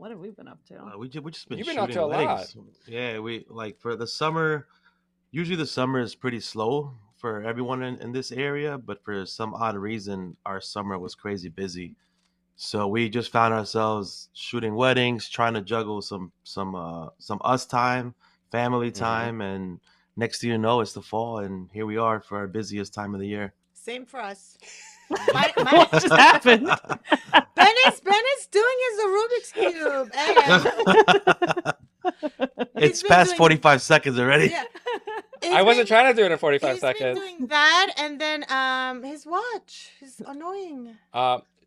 What have we been up to? We just been You've been shooting up to a weddings. lot. Yeah, we like for the summer. Usually the summer is pretty slow for everyone in this area, but for some odd reason, our summer was crazy busy. So we just found ourselves shooting weddings, trying to juggle some us time, family Hmm. time, and next thing you know, it's the fall, and here we are for our busiest time of the year. Same for us. What just happened? Ben is doing his Rubik's cube, and It's been past doing- 45 seconds already. yeah, I wasn't trying to do it in 45 He's been seconds. doing that, and then his watch is annoying.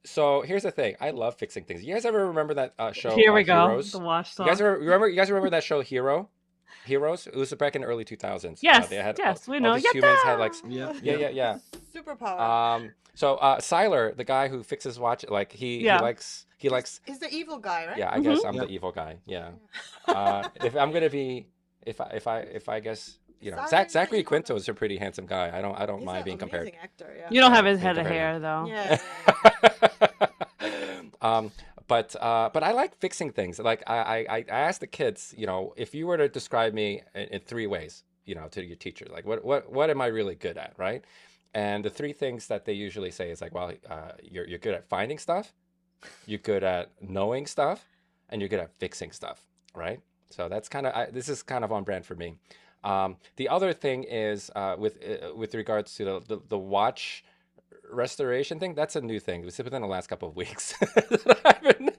So here's the thing. I love fixing things. You guys ever remember that show? Here we go. Heroes? The watch You song. guys remember that show Heroes? It was back in the early 2000s. Yes, They had yes, we all know. these humans had like Yeah. Superpower. So Siler, the guy who fixes watch, like he likes He's the evil guy, right? yeah, I guess I'm Yeah. the evil guy. Yeah. If I'm gonna be if I guess Siler's the Zachary evil Quinto is a pretty handsome guy. I don't He's mind an being compared. amazing actor, yeah. You don't have his being head of compared. hair though. Yeah. But I like fixing things. Like I asked the kids, if you were to describe me in three ways, to your teacher, like what am I really good at, right? And the three things that they usually say is like, well, you're good at finding stuff, you're good at knowing stuff, and you're good at fixing stuff, right? So that's this is kind of on brand for me. The other thing is with regards to the watch restoration thing. That's a new thing. It's within the last couple of weeks that I've been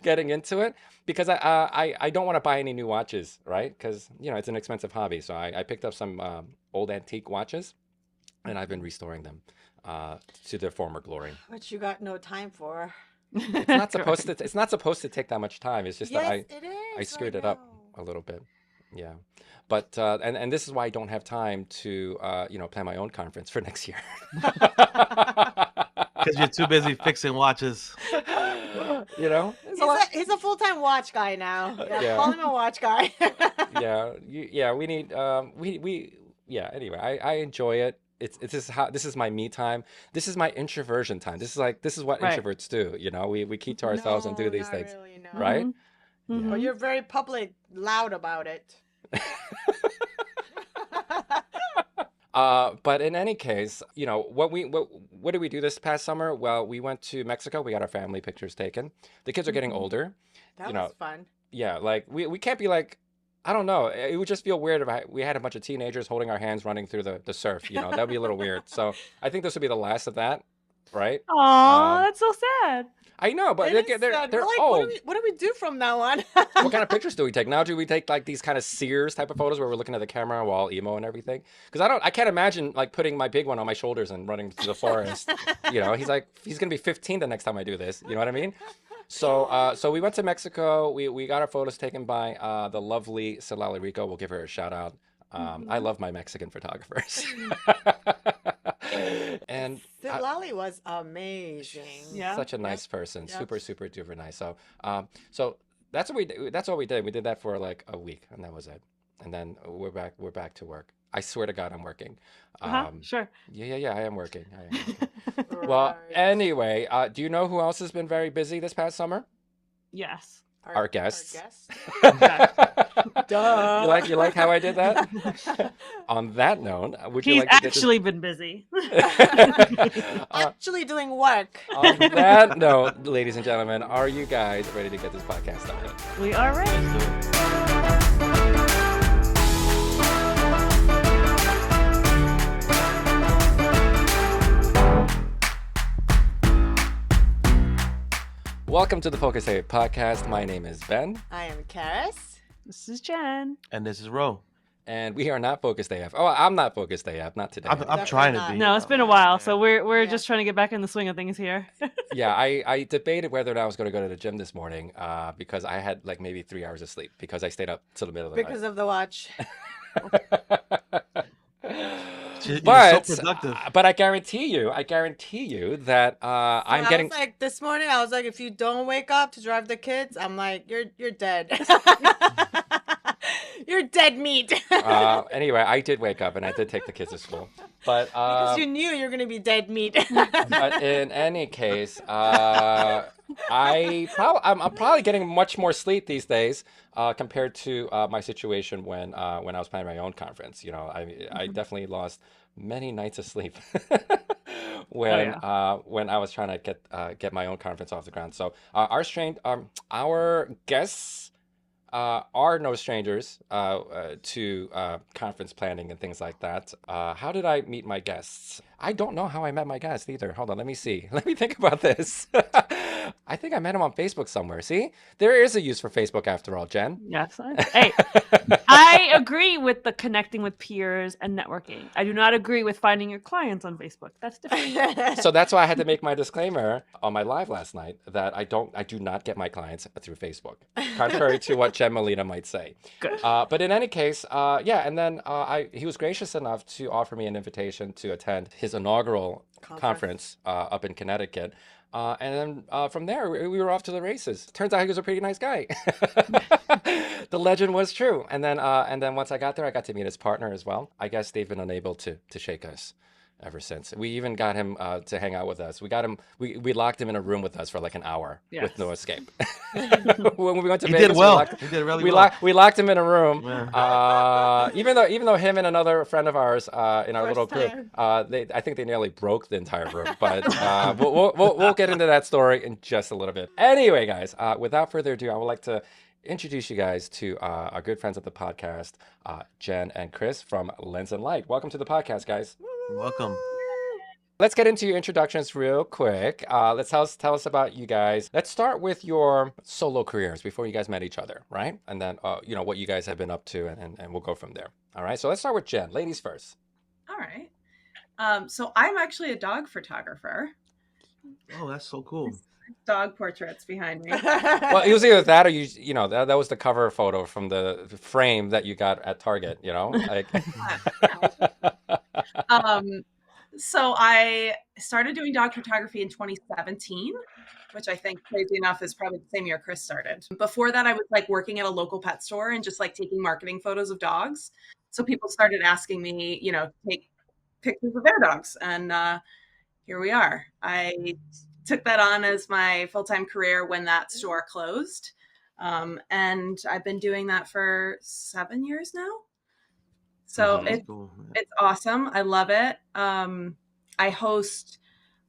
getting into it because I don't want to buy any new watches, right? Because it's an expensive hobby. So I picked up some old antique watches, and I've been restoring them to their former glory. Which you got no time for. It's not supposed to. It's not supposed to take that much time. It's just Yes, that it is. I screwed right it up now. a little bit. Yeah. But and this is why I don't have time to plan my own conference for next year. Because you're too busy fixing watches. He's a full-time watch guy now. Yeah. Call him a watch guy. We need anyway, I enjoy it. This is my me time. This is my introversion time. This is what Right. introverts do. We keep to ourselves and do these not things, really, no. right? Mhm. But you're very public, loud about it. But in any case, what did we do this past summer? Well, we went to Mexico. We got our family pictures taken. The kids are getting older. That was fun. Yeah, like we can't be like, I don't know. It would just feel weird if we had a bunch of teenagers holding our hands running through the surf. That'd be a little weird. So I think this would be the last of that, right? Aw, that's so sad. I know, but It is sad. they're We're like, old. what do we do from now on? What kind of pictures do we take now? Do we take like these kind of Sears type of photos where we're looking at the camera while emo and everything? Because I can't imagine like putting my big one on my shoulders and running through the forest. He's gonna be 15 the next time I do this. You know what I mean? So we went to Mexico. We got our photos taken by the lovely Celali Rico. We'll give her a shout out. I love my Mexican photographers. And Lali was amazing. Yeah. such a nice person, Yep. super super duper nice. So that's what we did. That's what we did. We did that for like a week, and that was it. And then we're back to work. I swear to God, I'm working. Sure. Yeah, I am working. Well, anyway, do you know who else has been very busy this past summer? Yes. Our guests. Duh. You like how I did that? On that note, would you He's like to get this- actually been busy. Actually doing work. On that note, ladies and gentlemen, are you guys ready to get this podcast started? We are ready. Let's do it. Welcome to the Focus Day podcast. My name is Ben, I am Karis. This is Jen. And this is Ro. and we are not Focus AF. Oh, I'm not Focus AF, not today. I'm trying to not. be. No, it's been a while, so we're Yeah. just trying to get back in the swing of things here. Yeah, I debated whether or not I was going to go to the gym this morning because I had like maybe 3 hours of sleep because I stayed up till the middle of the Because of the watch. night. You're so productive. But I guarantee you that I'm getting. I was like, this morning, I was like, if you don't wake up to drive the kids, I'm like, you're dead. You're dead meat. Anyway, I did wake up and I did take the kids to school, but Because you knew you're gonna be dead meat. but in any case, I'm probably getting much more sleep these days compared to my situation when I was planning my own conference. I definitely lost many nights of sleep Oh yeah. when I was trying to get my own conference off the ground. So our guests are no strangers to conference planning and things like that. How did I meet my guests? I don't know how I met my guests either. Hold on, let me see. Let me think about this. I think I met him on Facebook somewhere. See, there is a use for Facebook after all, Jen. Yes. Hey, I agree with the connecting with peers and networking. I do not agree with finding your clients on Facebook. That's different. So that's why I had to make my disclaimer on my live last night that I do not get my clients through Facebook, contrary to what Jen Molina might say. Good. But in any case, yeah, and then he was gracious enough to offer me an invitation to attend his inaugural conference up in Connecticut. And then from there, we were off to the races. Turns out he was a pretty nice guy. The legend was true. And then once I got there, I got to meet his partner as well. I guess they've been unable to shake us ever since. We even got him to hang out with us. We got him. We locked him in a room with us for like an hour with no escape. When we went to He Vegas, did well. He did really well. We locked him in a room. Yeah. Even though him and another friend of ours in our little group, I think they nearly broke the entire room. But we'll get into that story in just a little bit. Anyway, guys, without further ado, I would like to introduce you guys to our good friends of the podcast, Jen and Chris from Lens and Light. Welcome to the podcast, guys. Welcome. Let's get into your introductions real quick. Let's tell us about you guys. Let's start with your solo careers before you guys met each other, right? And then, what you guys have been up to, and we'll go from there. All right. So let's start with Jen. Ladies first. All right. So I'm actually a dog photographer. Oh, that's so cool. Dog portraits behind me. Well, it was either that or that was the cover photo from the frame that you got at Target, like. So I started doing dog photography in 2017, which I think, crazy enough, is probably the same year Chris started. Before that, I was like working at a local pet store and just like taking marketing photos of dogs. So people started asking me, take pictures of their dogs. And here we are. I took that on as my full-time career when that store closed. And I've been doing that for 7 years now. So it's awesome. I love it. I host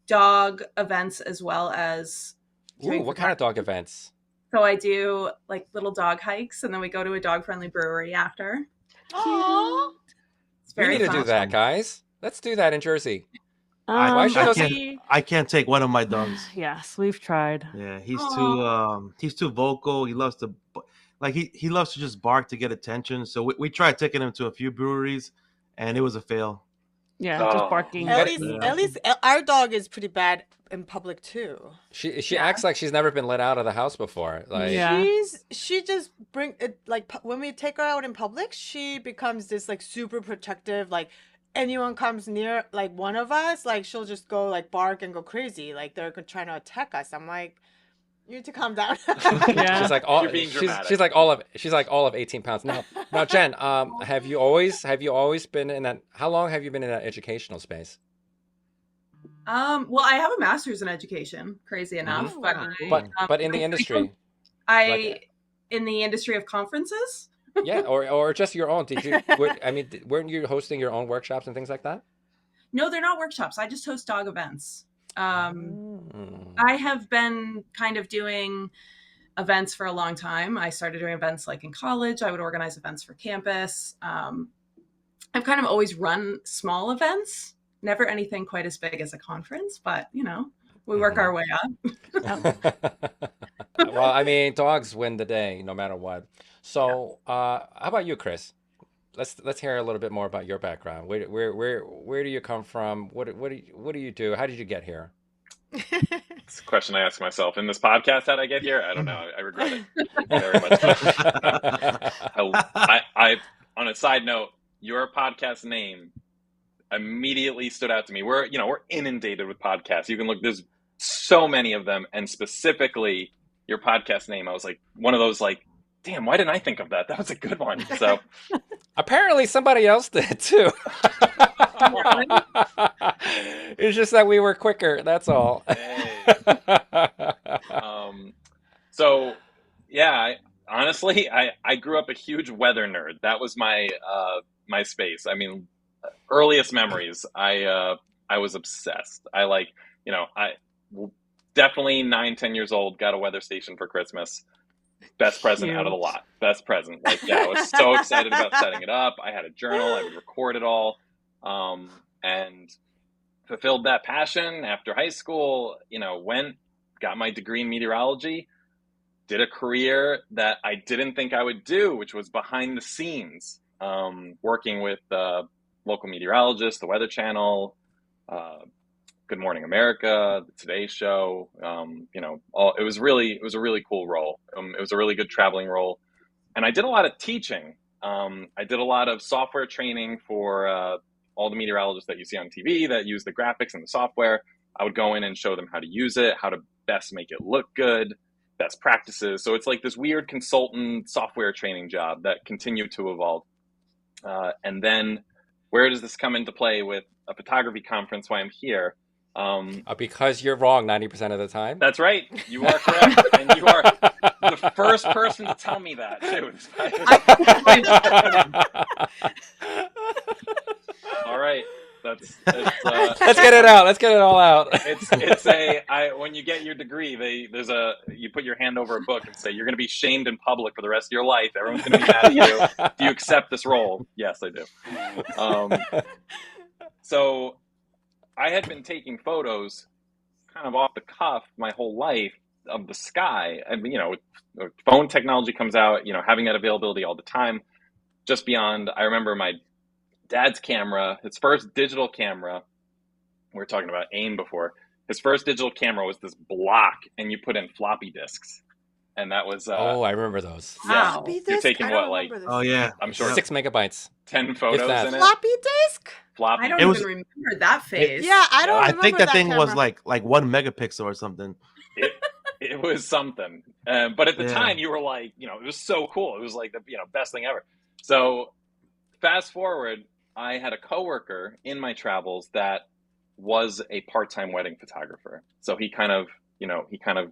dog events as well as what kind of dog events? So I do like little dog hikes, and then we go to a dog-friendly brewery after. Aww. It's very We need to fun. do that, guys. Let's do that in Jersey. Um, I can't take one of my dogs. yes, we've tried. Yeah, he's too vocal. He loves to he loves to just bark to get attention. So we tried taking him to a few breweries, and it was a fail. Yeah, just barking. At least our dog is pretty bad in public too. She acts like she's never been let out of the house before. Like Yeah. She just bring it like when we take her out in public, she becomes this like super protective. Like anyone comes near like one of us, like she'll just go like bark and go crazy, like they're trying to attack us. I'm like, you need to calm down. Yeah. she's like she's like all of 18 pounds. Now Jen, have you always been in that? How long have you been in that educational space? Well, I have a master's in education, crazy enough, But in the industry, in the industry of conferences. Yeah, or just your own. Weren't you hosting your own workshops and things like that? No, they're not workshops. I just host dog events. I have been kind of doing events for a long time. I started doing events like in college. I would organize events for campus. I've kind of always run small events, never anything quite as big as a conference, but we work our way up. Well, I mean, dogs win the day no matter what. So, how about you, Chris? Let's hear a little bit more about your background. Where do you come from? What do you do? How did you get here? It's a question I ask myself in this podcast. How'd I get here? I don't know. I regret it very much. I on a side note, your podcast name immediately stood out to me. We're inundated with podcasts. You can look. There's so many of them, and specifically your podcast name. I was like one of those like, damn, why didn't I think of that? That was a good one. So apparently somebody else did too. It's just that we were quicker. That's all. Hey. So yeah, honestly, I grew up a huge weather nerd. That was my my space. I mean, earliest memories, I was obsessed. I like, I definitely 9, 10 years old, got a weather station for Christmas. Best present out of the Cute. lot. Best present. Like, yeah, I was so excited about setting it up. I had a journal. I would record it all, and fulfilled that passion after high school. Got my degree in meteorology, did a career that I didn't think I would do, which was behind the scenes, working with local meteorologists, the Weather Channel, Good Morning America, the Today Show. It was a really cool role. It was a really good traveling role, and I did a lot of teaching. I did a lot of software training for all the meteorologists that you see on TV that use the graphics and the software. I would go in and show them how to use it, how to best make it look good, best practices. So it's like this weird consultant software training job that continued to evolve. And then where does this come into play with a photography conference? Why I'm here? Because you're wrong 90% of the time. That's right. You are correct. And you are the first person to tell me that, too. All right. Let's get it out. Let's get it all out. When you get your degree, you put your hand over a book and say, you're going to be shamed in public for the rest of your life. Everyone's going to be mad at you. Do you accept this role? Yes, I do. So I had been taking photos kind of off the cuff my whole life of the sky. I mean, phone technology comes out, having that availability all the time. Just beyond, I remember my dad's camera, his first digital camera. We were talking about AIM before. His first digital camera was this block, and you put in floppy disks, and that was. I remember those. Yeah, Floppy you're disk? taking I what, don't like? remember this. Oh yeah, I'm sure 6 megabytes. 10 photos that. in it. Floppy disk? Floppy. I don't It was- even remember that phase. Yeah, I don't I remember think that thing camera. was like 1 megapixel or something. It was something, but at the Yeah. time you were like, it was so cool. It was like the best thing ever. So fast forward, I had a coworker in my travels that was a part-time wedding photographer. So he kind of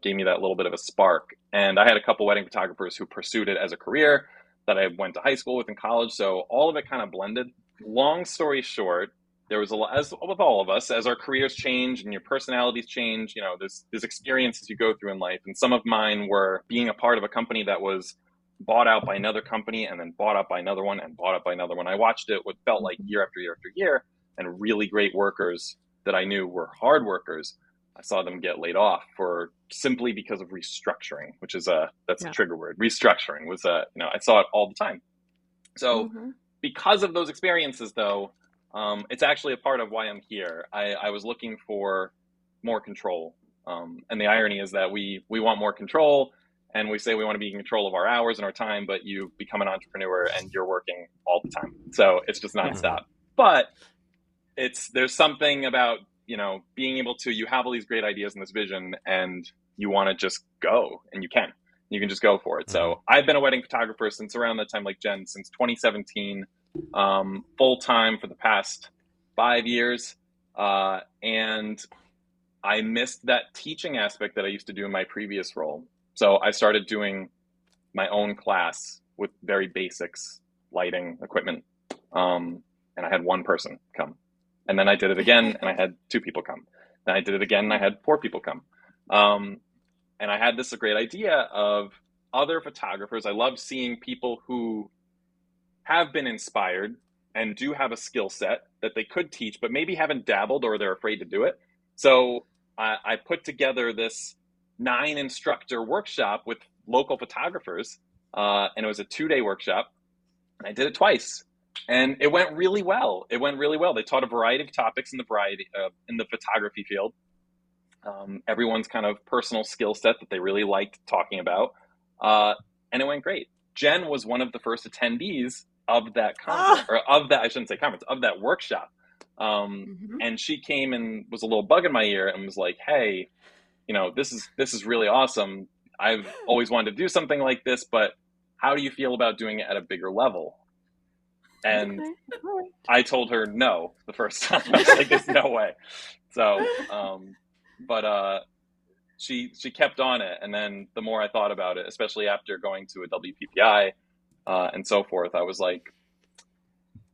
gave me that little bit of a spark. And I had a couple wedding photographers who pursued it as a career that I went to high school with in college. So all of it kind of blended. Long story short, there was a lot, as with all of us, as our careers change and your personalities change, there's experiences you go through in life. And some of mine were being a part of a company that was bought out by another company and then bought up by another one and bought up by another one. I watched it what felt like year after year after year, and really great workers that I knew were hard workers, I saw them get laid off simply because of restructuring, which is that's a trigger word. Restructuring was I saw it all the time. So because of those experiences, though, it's actually a part of why I'm here. I was looking for more control, and the irony is that we want more control. And we say we want to be in control of our hours and our time, but you become an entrepreneur and you're working all the time. So it's just nonstop. But there's something about, being able to, you have all these great ideas and this vision and you want to just go, and you can just go for it. So I've been a wedding photographer since around that time, like Jen, since 2017, full time for the past 5 years. And I missed that teaching aspect that I used to do in my previous role. So I started doing my own class with very basics, lighting, equipment. And I had one person come. And then I did it again, and I had 2 people come. Then I did it again, and I had 4 people come. And I had this great idea of other photographers. I love seeing people who have been inspired and do have a skill set that they could teach, but maybe haven't dabbled or they're afraid to do it. So I put together this 9 instructor workshop with local photographers, and it was a 2-day workshop. And I did it twice, and it went really well. They taught a variety of topics in the photography field. Everyone's kind of personal skill set that they really liked talking about, and it went great. Jen was one of the first attendees of that conference, or of that, I shouldn't say conference, of that workshop. And she came and was a little bug in my ear and was like, "Hey, this is really awesome. I've always wanted to do something like this, but how do you feel about doing it at a bigger level?" And I told her no the first time. I was like, "There's no way." So, but she kept on it. And then the more I thought about it, especially after going to a WPPI and so forth, I was like,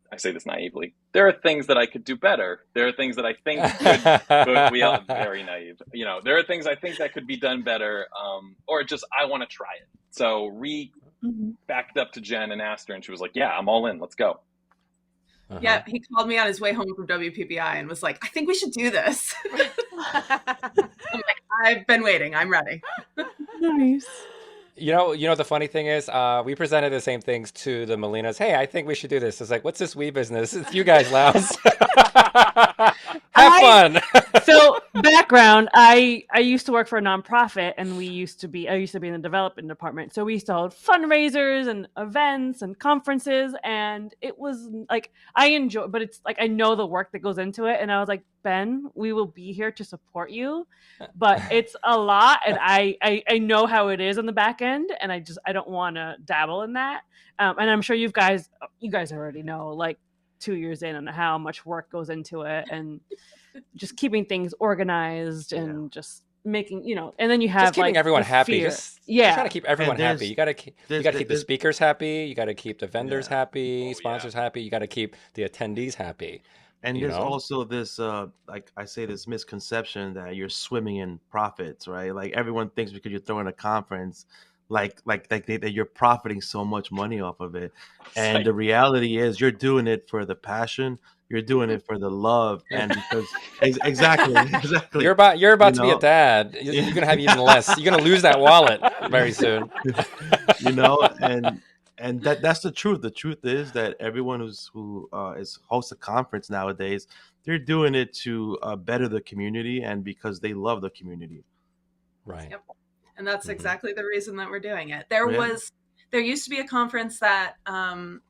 I say this naively, there are things that I could do better. There are things that I think could we are very naive. You know, there are things I think that could be done better, or just I want to try it. So backed up to Jen and asked her, and she was like, "Yeah, I'm all in. Let's go." Yeah, he called me on his way home from WPPI and was like, "I think we should do this." I'm like, "I've been waiting. I'm ready." Nice. You know, the funny thing is, we presented the same things to the Molinas. Hey, I think we should do this. It's like, what's this wee business? It's you guys, Lounge. Have fun. So background, I used to work for a nonprofit, and I used to be in the development department. So we used to hold fundraisers and events and conferences, and it was like I enjoy, but it's like I know the work that goes into it, and I was like, Ben, we will be here to support you, but it's a lot, and I know how it is on the back end, and I don't want to dabble in that. And I'm sure you guys already know, like 2 years in, on how much work goes into it, and just keeping things organized and just making, and then you have just keeping like everyone the happy. fear. Just trying to keep everyone happy. You got to keep the speakers happy. You got to keep the vendors happy, sponsors happy. You got to keep the attendees happy. And there's also this, like I say, this misconception that you're swimming in profits, right? Like everyone thinks because you're throwing a conference, that you're profiting so much money off of it. And the reality is, you're doing it for the passion. You're doing it for the love, and because exactly. You're about to be a dad. You're gonna have even less. You're gonna lose that wallet very soon. And that's the truth. The truth is that everyone who is hosts a conference nowadays, they're doing it to better the community and because they love the community. Right. Yep. And that's exactly the reason that we're doing it. There used to be a conference that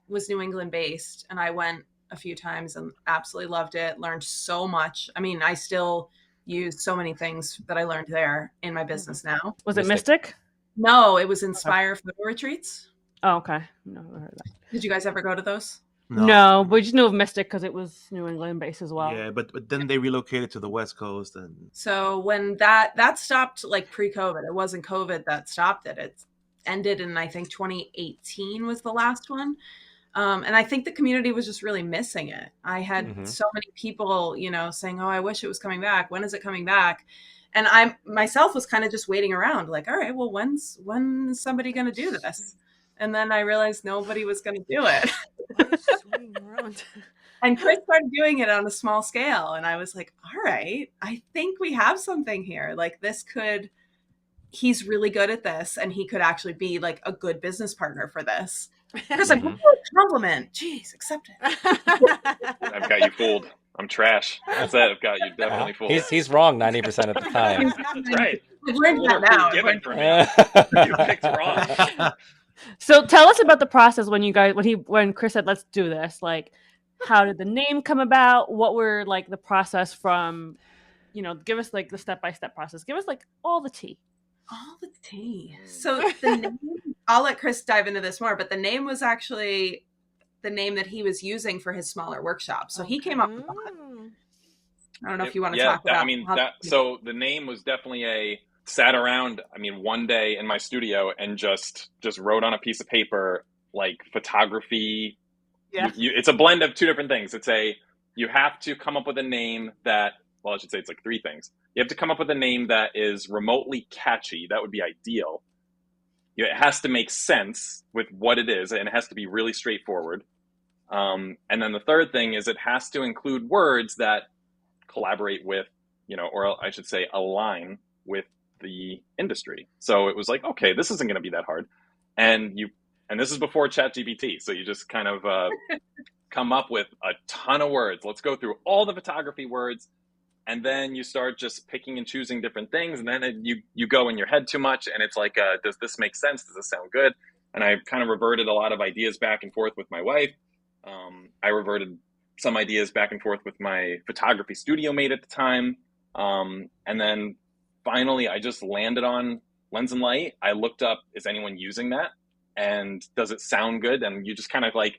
was New England based, and I went a few times and absolutely loved it. Learned so much. I mean, I still use so many things that I learned there in my business now. Was it Mystic? No, it was Inspire Photo Retreats. Oh, okay. No, I heard that. Did you guys ever go to those? No, but we just knew of Mystic because it was New England based as well. Yeah, but then they relocated to the West Coast, and so when that stopped, like pre-COVID, it wasn't COVID that stopped it. It ended in, I think, 2018 was the last one. And I think the community was just really missing it. I had so many people, saying, "Oh, I wish it was coming back. When is it coming back?" And I myself was kind of just waiting around, like, all right, well, when's somebody going to do this? And then I realized nobody was going to do it. And Chris started doing it on a small scale. And I was like, all right, I think we have something here. Like he's really good at this, and he could actually be like a good business partner for this. Chris, like, compliment. Jeez, accept it. I've got you fooled. I'm trash. That's it. I've got you definitely fooled. He's wrong 90% of the time. That's right. I've learned that now. Given for me. You picked wrong. So tell us about the process when Chris said, "Let's do this." Like, how did the name come about? What were like the process from, give us like the step-by-step process. Give us like all the tea. All the tea. So the name, I'll let Chris dive into this more, but the name was actually the name that he was using for his smaller workshop. So he came up with that. I don't know if you want to talk about. So the name was definitely sat around, one day in my studio and just wrote on a piece of paper, like photography. Yeah. It's a blend of two different things. You have to come up with a name that, well, I should say it's like three things. You have to come up with a name that is remotely catchy. That would be ideal. It has to make sense with what it is, and it has to be really straightforward. And then the third thing is it has to include words that collaborate with, or I should say align with the industry. So it was like, okay, this isn't going to be that hard. And this is before ChatGPT. So you just kind of come up with a ton of words. Let's go through all the photography words. And then you start just picking and choosing different things. And then you go in your head too much. And it's like, does this make sense? Does this sound good? And I kind of reverted a lot of ideas back and forth with my wife. I reverted some ideas back and forth with my photography studio mate at the time. And then finally, I just landed on Lens and Light. I looked up, is anyone using that? And does it sound good? And you just kind of I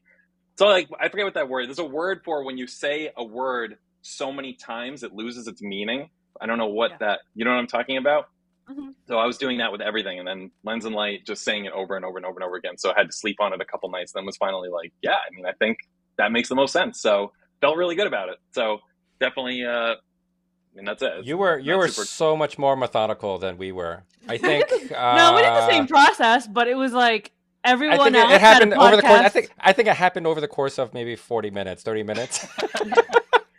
forget what that word, there's a word for when you say a word so many times, it loses its meaning. I don't know what you know what I'm talking about? Mhm. So I was doing that with everything, and then Lens and Light, just saying it over and over and over and over again. So I had to sleep on it a couple nights. Then was finally like, yeah, I mean, I think that makes the most sense. So felt really good about it. So definitely, I mean, that's it. You were super... so much more methodical than we were. I think. No, we did the same process, but it was like I everyone think else it happened had a over the course. podcast. I think it happened over the course of maybe 40 minutes, 30 minutes.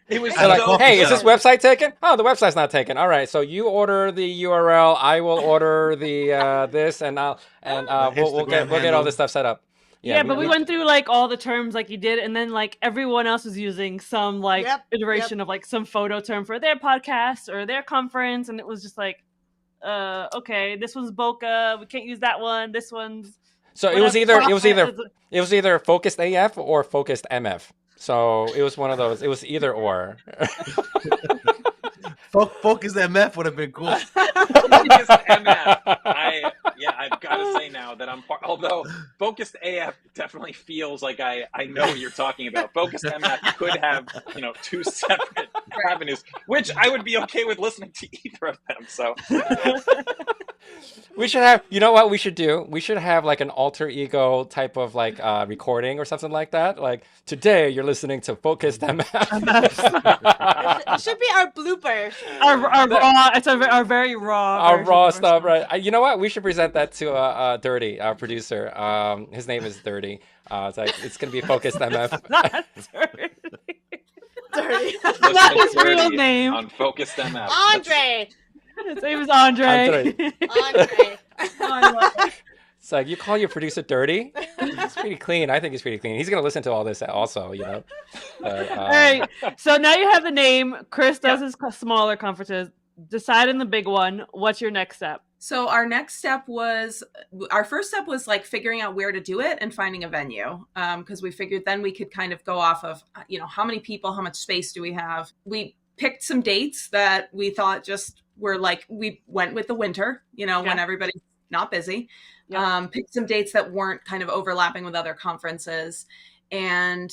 It was They're like, so hey, is this fun. website taken? Oh, the website's not taken. All right, so you order the URL, I will order the this, and we'll get all handle. this stuff set up. Yeah, but we went through like all the terms like you did, and then like everyone else was using some like iteration of like some photo term for their podcast or their conference, and it was just like, okay, this one's Boca, we can't use that one. This one's so it was either focused AF or focused MF. So it was one of those. It was either or. Focus MF would have been cool. Focus MF. I've got to say now that I'm part. Although Focused AF definitely feels like I know what you're talking about. Focused MF could have two separate avenues, which I would be okay with listening to either of them. So we should have. You know what we should do? We should have like an alter ego type of like recording or something like that. Like today you're listening to Focused MF. It should be our bloopers. our raw. It's our very raw. Our raw stuff, right? You know what? We should present that to Dirty, our producer. His name is Dirty. It's like it's gonna be Focused MF. Not Dirty. Dirty. Not his real name. On Focused MF. Andre. His name is Andre. Andre. It's like you call your producer Dirty. It's pretty clean. I think he's pretty clean. He's gonna listen to all this also, All right. So now you have the name. Chris does his smaller conferences. Decide on the big one. What's your next step? So our first step was like figuring out where to do it and finding a venue. Because we figured then we could kind of go off of, how many people, how much space do we have? We picked some dates that we thought just were like, we went with the winter, when everybody's not busy. Picked some dates that weren't kind of overlapping with other conferences. And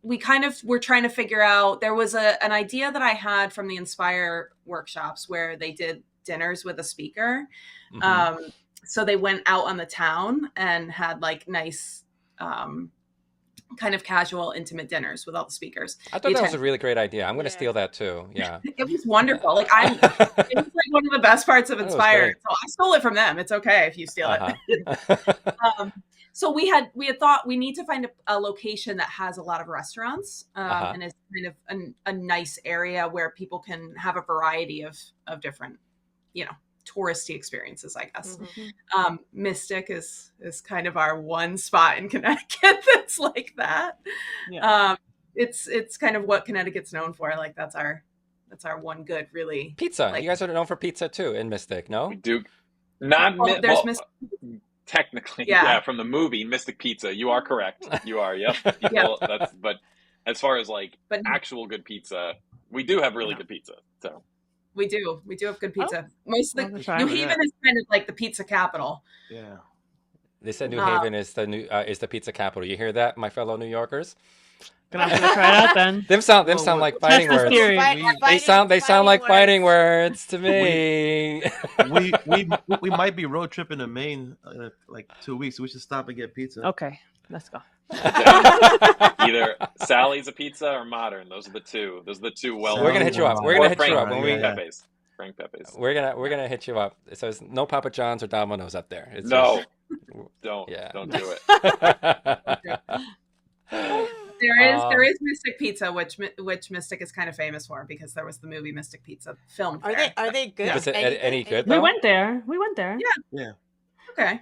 we kind of were trying to figure out, there was an idea that I had from the Inspire workshops where they did dinners with a speaker. Mm-hmm. So they went out on the town and had like nice, kind of casual, intimate dinners with all the speakers. I thought that was a really great idea. I'm going to steal that too. Yeah. It was wonderful. Like it was like one of the best parts of Inspire. So I stole it from them. It's okay if you steal it. So we had thought we need to find a location that has a lot of restaurants and is kind of a nice area where people can have a variety of different, touristy experiences, I guess. Mm-hmm. Mystic is kind of our one spot in Connecticut that's like that. Yeah. It's kind of what Connecticut's known for. Like that's our one good really. Pizza. Like, you guys are known for pizza too in Mystic, no? We do. Not there's Mystic. Technically, yeah, from the movie Mystic Pizza. You are correct. You are, yep. But as far as actual good pizza, we do have really good pizza. So we do have good pizza. Most of the New Haven is kind of like the pizza capital. Yeah. They said New Haven is the pizza capital. You hear that, my fellow New Yorkers? Gonna have to try it out then. Them sound like fighting words. They sound like fighting words to me. we might be road tripping to Maine in like 2 weeks. We should stop and get pizza. Okay, let's go. Either Sally's a pizza or Modern. Those are the two. Well, we're gonna hit you up. We're gonna hit you up when we Frank Pepe's. We're gonna hit you up. So it's no Papa John's or Domino's up there. It's don't do it. There is Mystic Pizza, which Mystic is kind of famous for because there was the movie Mystic Pizza filmed. Are they good? Is it any good? Though? We went there. Yeah. Okay.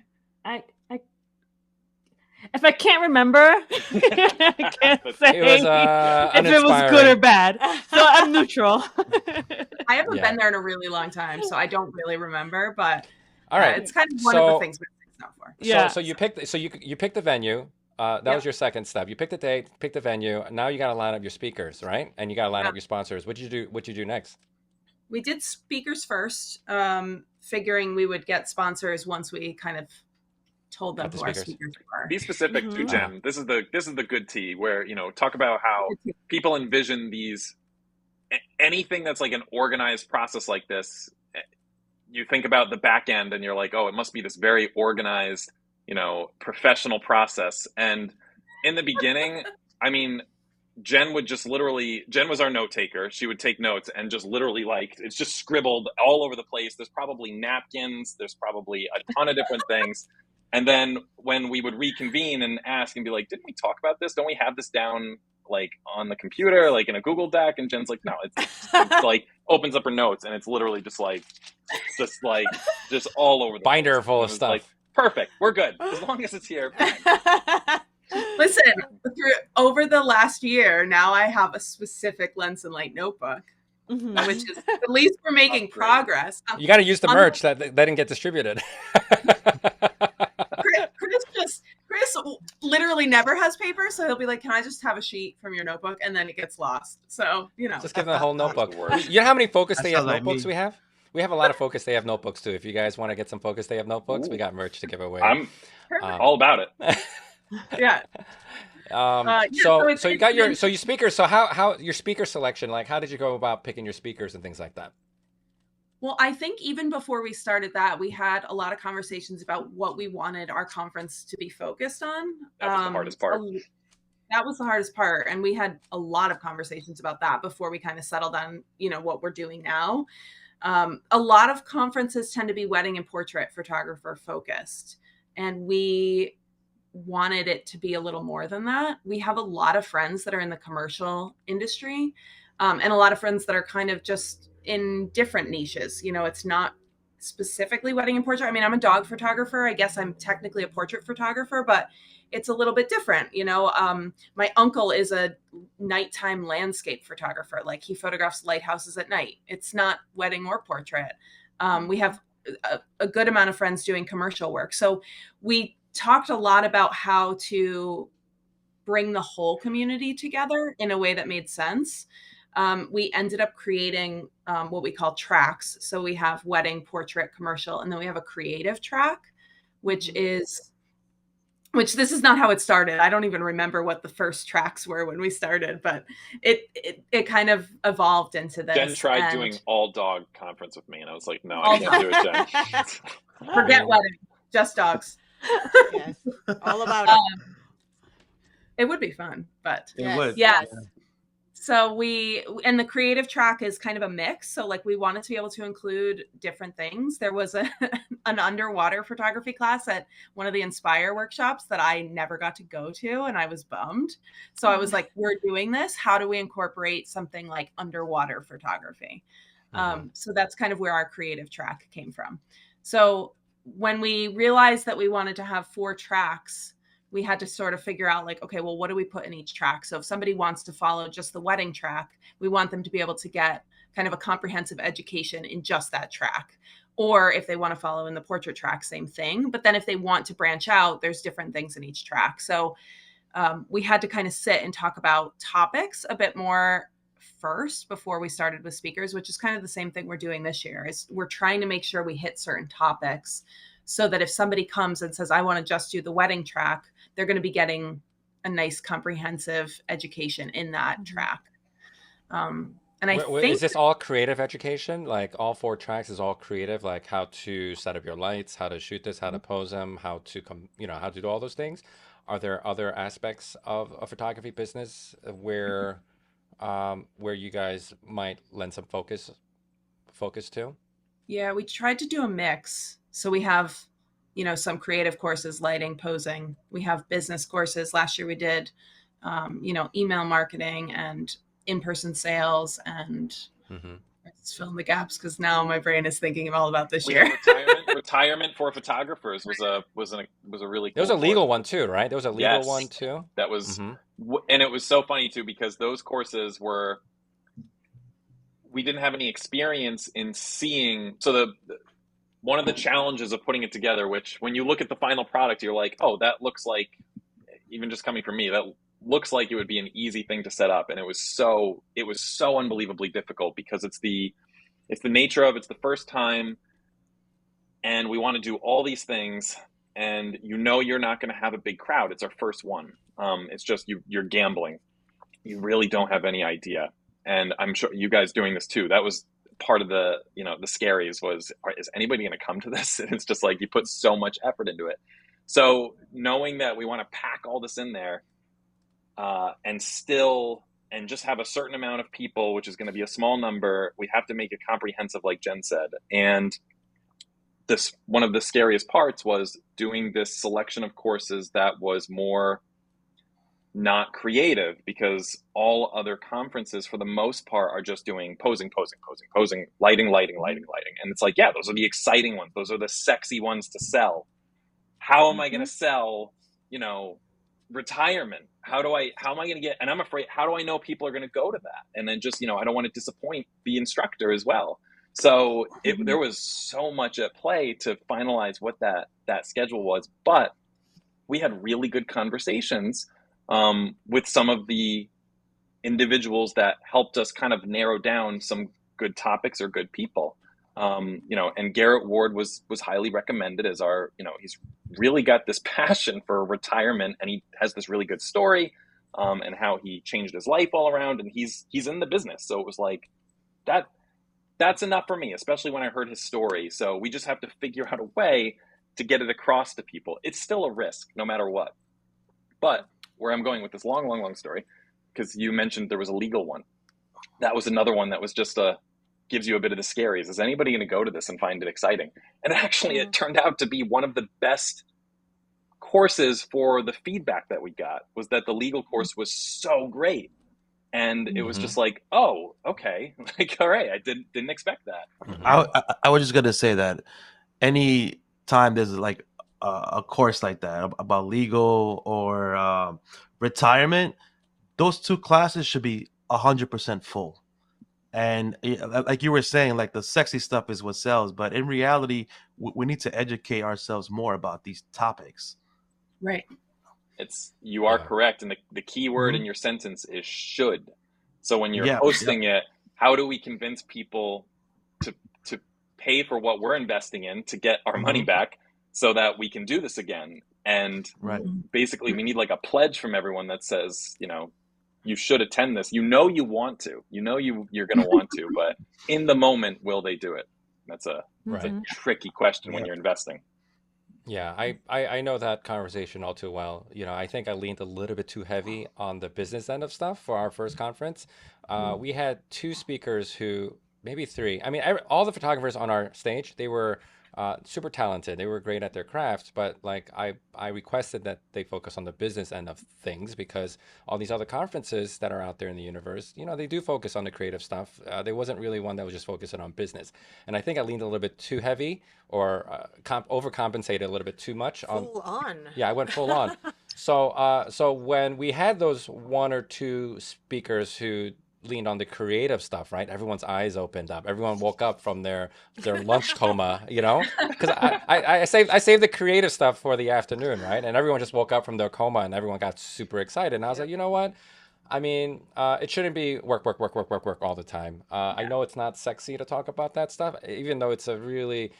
If I can't remember, I can't say it was, if it was good or bad. So I'm neutral. I haven't been there in a really long time, so I don't really remember. But all right, it's kind of one of the things Mystic's known for. Yeah. So you picked the venue. That was your second step. You picked the date, picked the venue. Now you got to line up your speakers, right? And you got to line up your sponsors. What'd you do next? We did speakers first, figuring we would get sponsors once we kind of told them who our speakers were. Be specific to Jen. This is the good tea where, talk about how people envision anything that's like an organized process like this. you think about the back end and you're like, oh, it must be this very organized, professional process. And in the beginning, I mean, Jenn was our note taker. She would take notes and just literally it's just scribbled all over the place. There's probably napkins. There's probably a ton of different things. And then when we would reconvene and ask and be like, didn't we talk about this? Don't we have this down on the computer, in a Google Doc? And Jenn's like, no, it's opens up her notes and it's literally just all over the binder place. full of stuff. Perfect. We're good. As long as it's here. Listen, over the last year, now I have a specific Lens and Light notebook, which is at least we're making progress. You got to use the merch that didn't get distributed. Chris literally never has paper, so he'll be like, "Can I just have a sheet from your notebook?" And then it gets lost. So just give them the whole notebook. You know how many Focus Day Have notebooks we have? We have a lot of Focus Day Have notebooks too. If you guys want to get some Focus Day Have notebooks, we got merch to give away. I'm all about it. Yeah. So you got your speakers. So how your speaker selection? How did you go about picking your speakers and things like that? Well, I think even before we started that, we had a lot of conversations about what we wanted our conference to be focused on. That was the hardest part. That was the hardest part, and we had a lot of conversations about that before we kind of settled on, what we're doing now. A lot of conferences tend to be wedding and portrait photographer focused, and we wanted it to be a little more than that. We have a lot of friends that are in the commercial industry, and a lot of friends that are kind of just in different niches. It's not specifically wedding and portrait. I mean, I'm a dog photographer. I guess I'm technically a portrait photographer, but it's a little bit different. My uncle is a nighttime landscape photographer. He photographs lighthouses at night. It's not wedding or portrait. We have a good amount of friends doing commercial work. So we talked a lot about how to bring the whole community together in a way that made sense. We ended up creating what we call tracks. So we have wedding, portrait, commercial, and then we have a creative track, which this is not how it started. I don't even remember what the first tracks were when we started, but it kind of evolved into this. Jenn tried doing all dog conference with me, and I was like, no, I can't do it, Jenn. Forget wedding, just dogs. Yes, all about it. It would be fun, but It would. yes. Yeah. So and the creative track is kind of a mix. So we wanted to be able to include different things. There was an underwater photography class at one of the Inspire workshops that I never got to go to, and I was bummed. So I was like, we're doing this. How do we incorporate something like underwater photography? So that's kind of where our creative track came from. So when we realized that we wanted to have 4 tracks, we had to sort of figure out okay, well, what do we put in each track? So if somebody wants to follow just the wedding track, we want them to be able to get kind of a comprehensive education in just that track. Or if they want to follow in the portrait track, same thing. But then if they want to branch out, there's different things in each track. So we had to kind of sit and talk about topics a bit more first before we started with speakers, which is kind of the same thing we're doing this year. Is we're trying to make sure we hit certain topics so that if somebody comes and says, I want to just do the wedding track, they're going to be getting a nice comprehensive education in that track. And I think, is this all creative education? All 4 tracks is all creative, how to set up your lights, how to shoot this, how to pose them, how to how to do all those things. Are there other aspects of a photography business where you guys might lend some focus to? Yeah, we tried to do a mix. So we have, some creative courses, lighting, posing. We have business courses. Last year we did, email marketing and in-person sales, and let's fill in the gaps because now my brain is thinking all about this year. Retirement for photographers was a really cool. There was a legal one too, right? There was a legal one too. That was, and it was so funny too because those courses we didn't have any experience in seeing. So one of the challenges of putting it together, which when you look at the final product, you're like, oh, that looks like, even just coming from me, that looks like it would be an easy thing to set up. And it was so unbelievably difficult because it's the nature of it's the first time. And we want to do all these things and you're not going to have a big crowd. It's our first one. It's just you're gambling. You really don't have any idea. And I'm sure you guys doing this too. That was part of the, the scaries was, is anybody going to come to this? And it's just like, you put so much effort into it. So knowing that we want to pack all this in there, and just have a certain amount of people, which is going to be a small number, we have to make it comprehensive, like Jenn said. And one of the scariest parts was doing this selection of courses that was more not creative, because all other conferences for the most part are just doing posing, lighting. And it's like, yeah, those are the exciting ones. Those are the sexy ones to sell. How am I going to sell, retirement? How am I going to get, and I'm afraid, how do I know people are going to go to that? And then just, I don't want to disappoint the instructor as well. So there was so much at play to finalize what that schedule was, but we had really good conversations with some of the individuals that helped us kind of narrow down some good topics or good people. And Garrett Ward was highly recommended as our, he's really got this passion for retirement, and he has this really good story, and how he changed his life all around, and he's in the business. So it was like, that's enough for me, especially when I heard his story. So we just have to figure out a way to get it across to people. It's still a risk no matter what. But where I'm going with this long story, because you mentioned there was a legal one. That was another one that was just gives you a bit of the scaries. Is anybody going to go to this and find it exciting? And actually, it turned out to be one of the best courses for the feedback that we got, was that the legal course was so great. And it was just like, oh, okay. Like, all right, I didn't expect that. I was just going to say that any time there's like a course like that about legal or retirement, those two classes should be 100% full. And like you were saying, like the sexy stuff is what sells, but in reality, we need to educate ourselves more about these topics. Right. You are correct. And the key word in your sentence is should. So when you're hosting it, how do we convince people to pay for what we're investing in to get our money back so that we can do this again? And basically we need like a pledge from everyone that says, you should attend this. You want to, you're going to want to, but in the moment, will they do it? That's a tricky question when you're investing. Yeah, I know that conversation all too well. I think I leaned a little bit too heavy on the business end of stuff for our first conference. We had two speakers maybe three. I mean, all the photographers on our stage, they were super talented. They were great at their craft, but like I requested that they focus on the business end of things, because all these other conferences that are out there in the universe, they do focus on the creative stuff. There wasn't really one that was just focusing on business. And I think I leaned a little bit too heavy, or overcompensated a little bit too much full on. Yeah, I went full on. So when we had those one or two speakers who leaned on the creative stuff, right? Everyone's eyes opened up. Everyone woke up from their lunch coma, because I saved the creative stuff for the afternoon, right? And everyone just woke up from their coma, and everyone got super excited. And I was like, you know what? I mean, it shouldn't be work all the time. I know it's not sexy to talk about that stuff, even though it's a really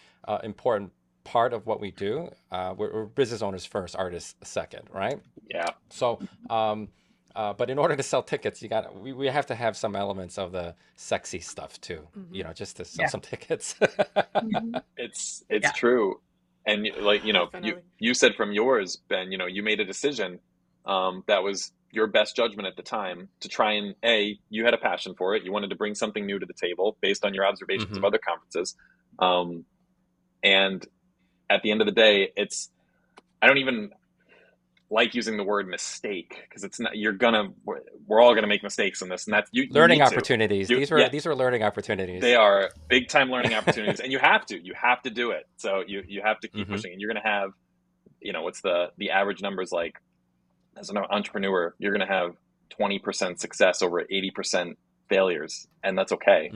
important part of what we do. We're business owners first, artists second, right? Yeah. So, but in order to sell tickets, we have to have some elements of the sexy stuff too, just to sell some tickets. It's true. And like, you said from yours, Ben, you made a decision that was your best judgment at the time to try and you had a passion for it. You wanted to bring something new to the table based on your observations of other conferences. And at the end of the day, I don't even like using the word mistake, because it's not, we're all gonna make mistakes in this, and that's learning opportunities. These were learning opportunities. They are big time learning opportunities, and you have to do it. So you have to keep pushing, and you're gonna have, what's the average numbers, like as an entrepreneur, you're gonna have 20% success over 80% failures, and that's okay.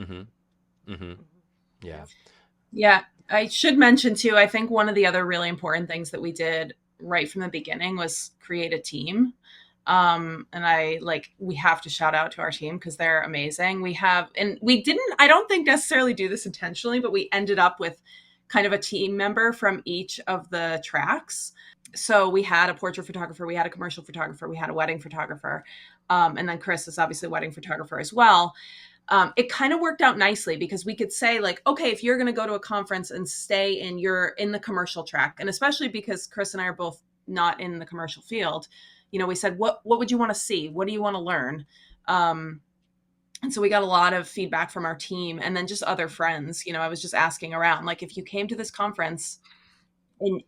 Yeah. I should mention too, I think one of the other really important things that we did right from the beginning was create a team. And we have to shout out to our team, because they're amazing. I don't think necessarily do this intentionally, but we ended up with kind of a team member from each of the tracks. So we had a portrait photographer, we had a commercial photographer, we had a wedding photographer. And then Chris is obviously a wedding photographer as well. it kind of worked out nicely because we could say like, okay, if you're going to go to a conference and stay in the commercial track, and especially because Chris and I are both not in the commercial field, we said, what would you want to see? What do you want to learn? And so we got a lot of feedback from our team and then just other friends. I was just asking around, like, if you came to this conference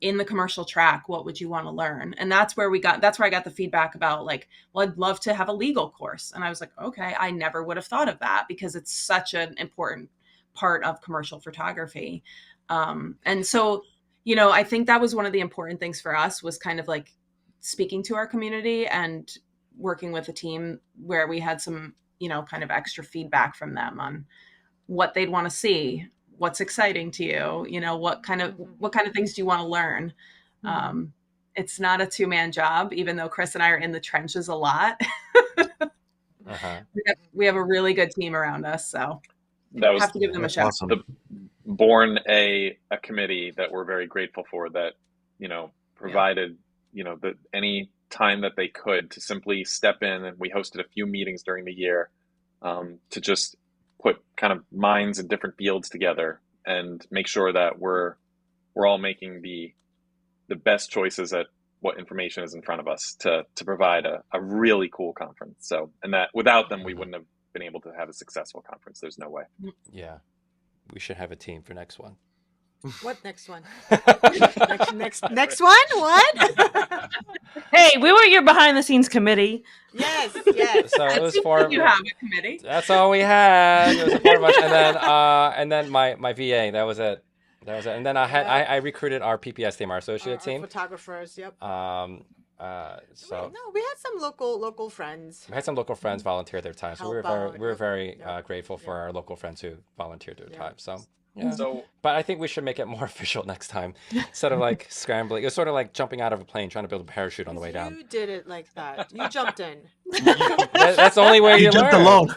in the commercial track, what would you want to learn? And that's where I got the feedback about like, well, I'd love to have a legal course. And I was like, okay, I never would have thought of that because it's such an important part of commercial photography. And so, I think that was one of the important things for us was kind of like speaking to our community and working with a team where we had some, kind of extra feedback from them on what they'd want to see, what's exciting to you, what kind of things do you want to learn? It's not a 2-man job, even though Chris and I are in the trenches a lot. We have a really good team around us, so have to give them a shout. Awesome. Born a committee that we're very grateful for that, provided, any time that they could to simply step in, and we hosted a few meetings during the year to just put kind of minds in different fields together and make sure that we're all making the best choices at what information is in front of us to provide a really cool conference. So, and that without them, we wouldn't have been able to have a successful conference. There's no way. Yeah. We should have a team for next one. What next one? next one? What? Hey, we were your behind the scenes committee. Yes. So it was for you have a committee. That's all we had. It was a 4 months, and then my VA. That was it. And then I recruited our PPS team, our associate team, photographers. Yep. So we had some local friends. We had some local friends volunteer their time, so we were very grateful for our local friends who volunteered their time. So. Yeah. So, but I think we should make it more official next time, instead of like scrambling. It was sort of like jumping out of a plane, trying to build a parachute on the way down. You did it like that. You jumped in. That's the only way you jumped learn. alone.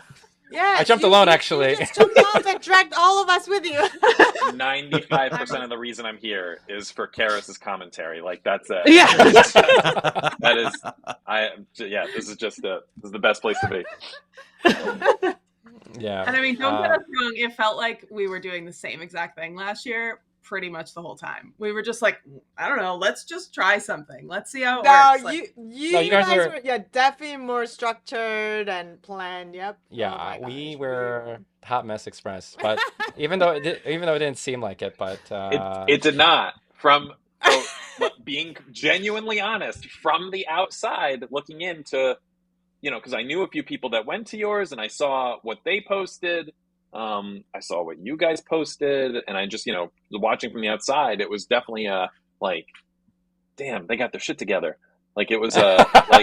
Yeah, I jumped alone actually. You just jumped off and dragged all of us with you. 95% of the reason I'm here is for Karis's commentary. Like that's it. Yeah. That is. This is the best place to be. Yeah. And I mean, don't get us wrong. It felt like we were doing the same exact thing last year, pretty much the whole time. We were just like, I don't know, let's just try something. Let's see how it works. Like, you guys were definitely more structured and planned. Yep. Yeah, we were Hot Mess Express, but even though it didn't seem like it, but it did not. From being genuinely honest, from the outside looking into. Because I knew a few people that went to yours and I saw what they posted. I saw what you guys posted and I just, watching from the outside, it was definitely damn, they got their shit together. Like it was it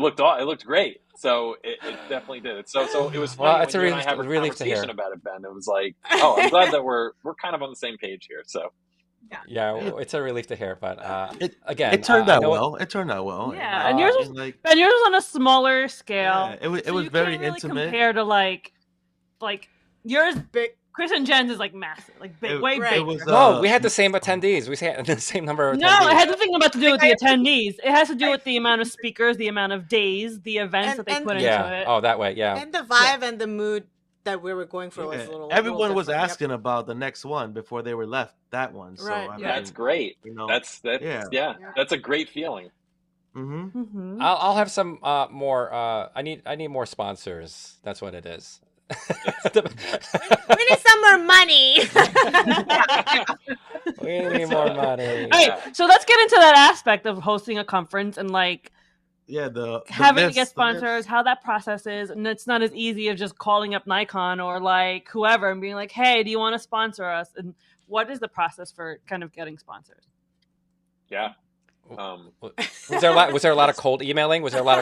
looked great. So it definitely did. So it was funny it's when a you and I have a relief to hear conversation about it, Ben. It was like, oh, I'm glad that we're kind of on the same page here. So. Yeah, it's a relief to hear, but again, it turned out well. It turned out well. Yeah, and yours was on a smaller scale. Yeah, it so was you very can't really intimate. Compared to like yours, big. Chris and Jen's is like massive, like big, way bigger. No, we had the same attendees. We had the same number of attendees. No, it had nothing about to do with the attendees. It has to do with the amount of speakers, the amount of days, the events that they put into it. Oh, that way, yeah. And the vibe and the mood that we were going for was a little. Everyone was asking about the next one before they were left that one. So right. I mean, that's great. That's a great feeling. Mm-hmm. Mm-hmm. I'll have some more. I need more sponsors. That's what it is. We need some more money. We need more money. All right, so let's get into that aspect of hosting a conference and like. Yeah, the having myths, to get sponsors, how that process is, and it's not as easy as just calling up Nikon or like whoever and being like, "Hey, do you want to sponsor us?" And what is the process for kind of getting sponsors? Yeah. Was there a lot of cold emailing? Was there a lot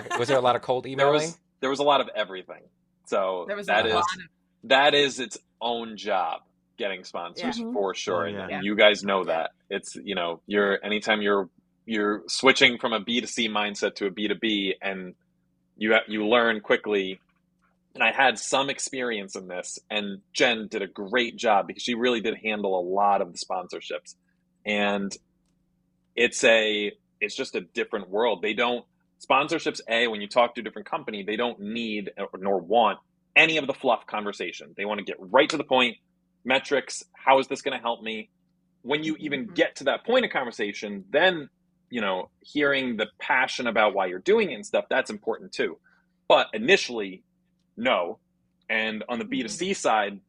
of cold emailing? There was a lot of everything. So that is its own job, getting sponsors for sure. And you guys know that. It's anytime you're switching from a B2C mindset to a B2B, and you learn quickly. And I had some experience in this, and Jenn did a great job because she really did handle a lot of the sponsorships. And it's just a different world. They don't sponsorships. When you talk to a different company, they don't need nor want any of the fluff conversation. They want to get right to the point. Metrics, how is this going to help me? When you even get to that point of conversation, then, you know, hearing the passion about why you're doing it and stuff, that's important too. But initially, no. And on the B2C side,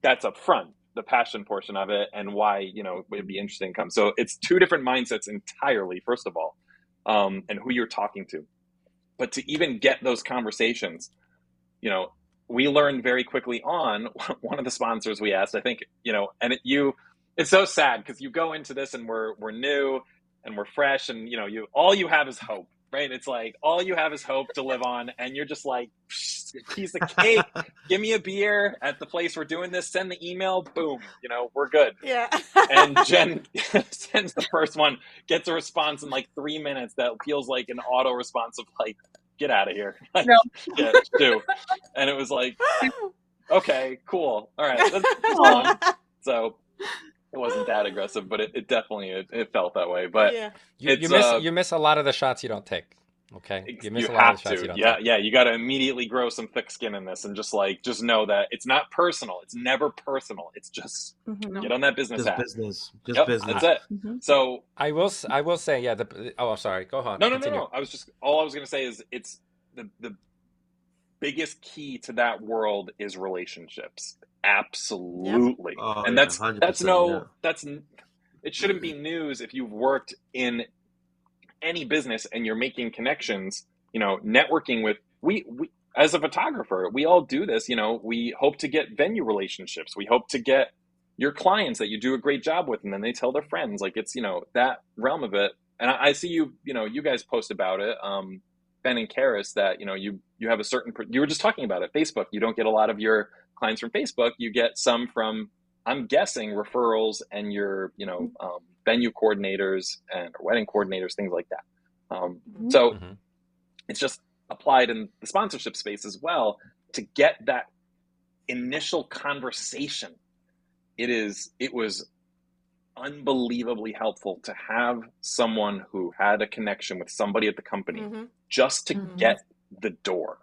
that's up front, the passion portion of it and why, you know, it'd be interesting to come. So it's two different mindsets entirely, first of all, and who you're talking to. But to even get those conversations, you know, we learned very quickly on one of the sponsors we asked, I think, you know, and it's so sad because you go into this and we're new and we're fresh and, you know, all you have is hope, right? It's like, all you have is hope to live on. And you're just like, piece of cake, give me a beer at the place we're doing this, send the email, boom, you know, we're good. Yeah. And Jen sends the first one, gets a response in like 3 minutes that feels like an auto response of like, get out of here. Like, No. Yeah, do. And it was like, okay, cool. All right. That's fun. So it wasn't that aggressive, but it definitely, it felt that way. But Yeah. You miss a lot of the shots you don't take. Okay, you miss a lot of the shots you don't take. Yeah, you got to immediately grow some thick skin in this, and just know that it's not personal. It's never personal. It's just get on that business hat. Business. Business. That's it. So I will say, yeah. I'm sorry. Go on. No. Continue. All I was going to say is it's the biggest key to that world is relationships. Absolutely. Yep. Oh, And yeah, it shouldn't be news if you've worked in any business and you're making connections, you know, networking with, we as a photographer, we all do this, you know, we hope to get venue relationships. We hope to get your clients that you do a great job with, and then they tell their friends. Like, it's, you know, that realm of it. And I see you know, you guys post about it, Ben and Karis, that, you know, you have a certain, you were just talking about it, Facebook. You don't get a lot of your clients from Facebook. You get some from, I'm guessing, referrals and your, you know, venue coordinators or wedding coordinators, things like that. So it's just applied in the sponsorship space as well to get that initial conversation. It was unbelievably helpful to have someone who had a connection with somebody at the company just to get the door.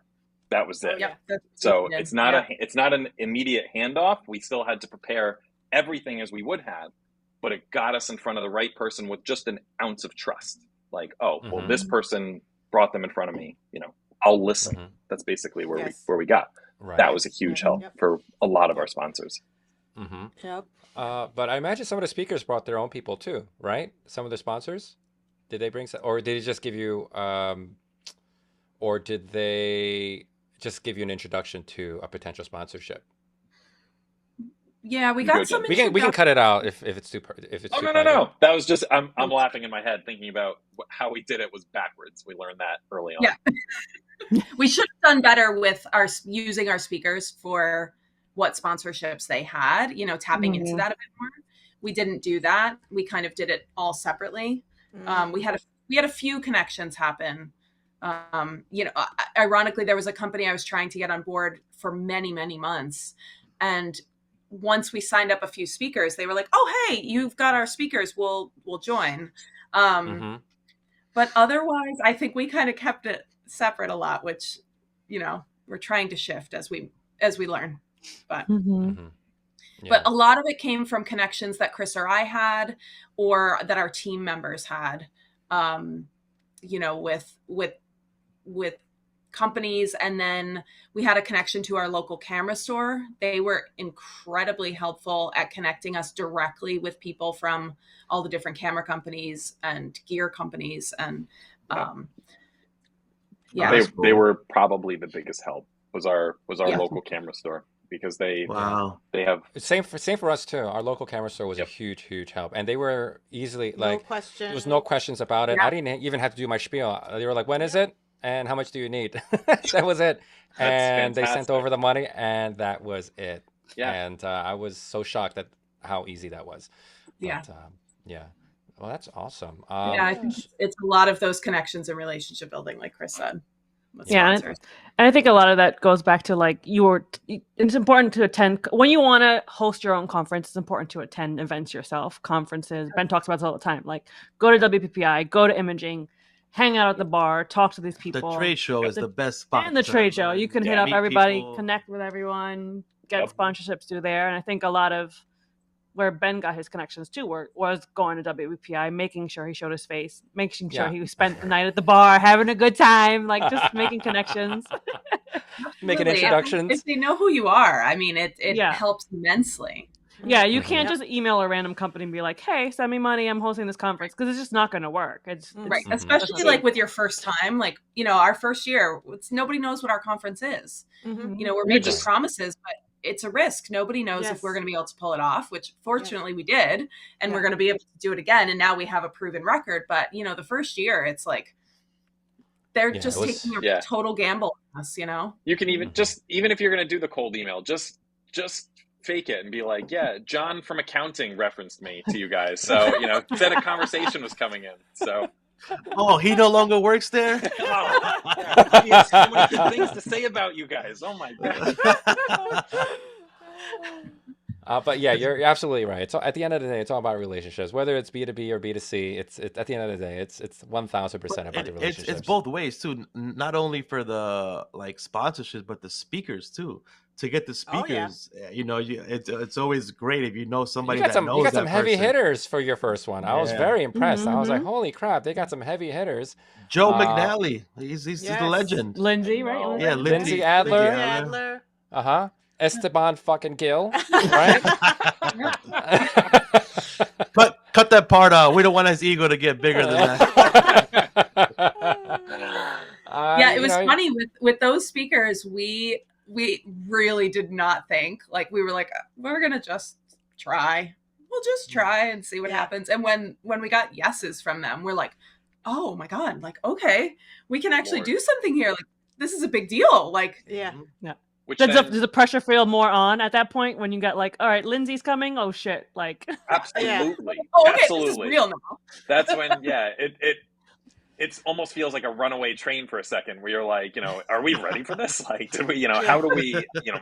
That was it. Yep, so it's not an immediate handoff. We still had to prepare everything as we would have, but it got us in front of the right person with just an ounce of trust. Like, oh, well, this person brought them in front of me. You know, I'll listen. That's basically where we got. Right. That was a huge help for a lot of our sponsors. Yep. But I imagine some of the speakers brought their own people too, right? Some of the sponsors, did they bring, or did they just give you, or did they just give you an introduction to a potential sponsorship? Yeah, we got some. We can cut it out if it's too. No. That was just I'm laughing in my head thinking about how we did it was backwards. We learned that early on. Yeah, we should have done better with using our speakers for what sponsorships they had. You know, tapping into that a bit more. We didn't do that. We kind of did it all separately. We had a few connections happen. You know, ironically, there was a company I was trying to get on board for many, many months, and once we signed up a few speakers, they were like, "Oh, hey, you've got our speakers. We'll join." But otherwise, I think we kind of kept it separate a lot, which, you know, we're trying to shift as we learn. But but a lot of it came from connections that Chris or I had, or that our team members had. You know, with companies, and then we had a connection to our local camera store. They were incredibly helpful at connecting us directly with people from all the different camera companies and gear companies, and they were probably the biggest help. Was our local camera store, because they have same for us too. Our local camera store was a huge help, and they were easily there was no questions about it. I didn't even have to do my spiel. They were like, "When is it? And how much do you need?" That was it. And they sent over the money, and that was it. Yeah. And I was so shocked at how easy that was. But, well, that's awesome. I think it's a lot of those connections and relationship building, like Chris said. And I think a lot of that goes back to like it's important to attend when you want to host your own conference. It's important to attend events yourself, conferences. Ben talks about this all the time. Like, go to WPPI, go to imaging, hang out at the bar, talk to these The people. trade show is the best spot. And the trade show. You can hit up meet everybody, people. connect with everyone, get Yep. sponsorships through there. And I think a lot of where Ben got his connections too was going to WPI, making sure he showed his face, making sure he spent the night at the bar, having a good time, like just making connections. Making Absolutely. introductions. If they know who you are, I mean, it Yeah. helps immensely. Yeah, you Mhm. can't Yep. just email a random company and be like, "Hey, send me money. I'm hosting this conference," because it's just not going to work. It's Right. Mhm. Especially like with your first time, like, our first year, nobody knows what our conference is. Mhm. We're You're making just- promises, but it's a risk. Nobody knows Yes. if we're going to be able to pull it off, which fortunately we did, and Yeah. we're going to be able to do it again. And now we have a proven record. But, the first year, it's like, they're Yeah, just it was- taking a Yeah. total gamble on us, You can even Mhm. even if you're going to do the cold email, just fake it and be like, yeah, John from accounting referenced me to you guys. So, said a conversation was coming in. So, Oh, he no longer works there. oh, he has so many good things to say about you guys. Oh my God. But yeah, you're absolutely right. So at the end of the day, it's all about relationships. Whether it's B2B or B2C, it's at the end of the day, it's 1000% about the relationships. It's both ways too. Not only for the sponsorships, but the speakers too. To get the Oh, yeah. speakers, it's always great if you know somebody You got that some, knows you got that some heavy person. hitters for your first one. I was Yeah. very impressed. I was like, Mhm. holy crap, they got some heavy hitters. Joe Uh, McNally, he's Yes. a legend. Lindsay, right? No. Yeah, Lindsay Adler. Lindsay Adler. Uh-huh. Esteban fucking Gill, right? Cut that part out. We don't want his ego to get bigger than that. Yeah, it was funny with those speakers. We really did not think, like, we were like, we're gonna just try. We'll just try and see what Yeah. happens. And when we got yeses from them, we're like, oh my God, like, okay, we can actually Lord. do something here. Like, this is a big deal. Like, Yeah. Which Does then, the pressure feel more on at that point when you got like, all right, Lindsay's coming? Oh shit! Like, absolutely, oh, okay, absolutely. this is real now. That's when, it almost feels like a runaway train for a second where you're like, are we ready for this? Like, do we, how do we,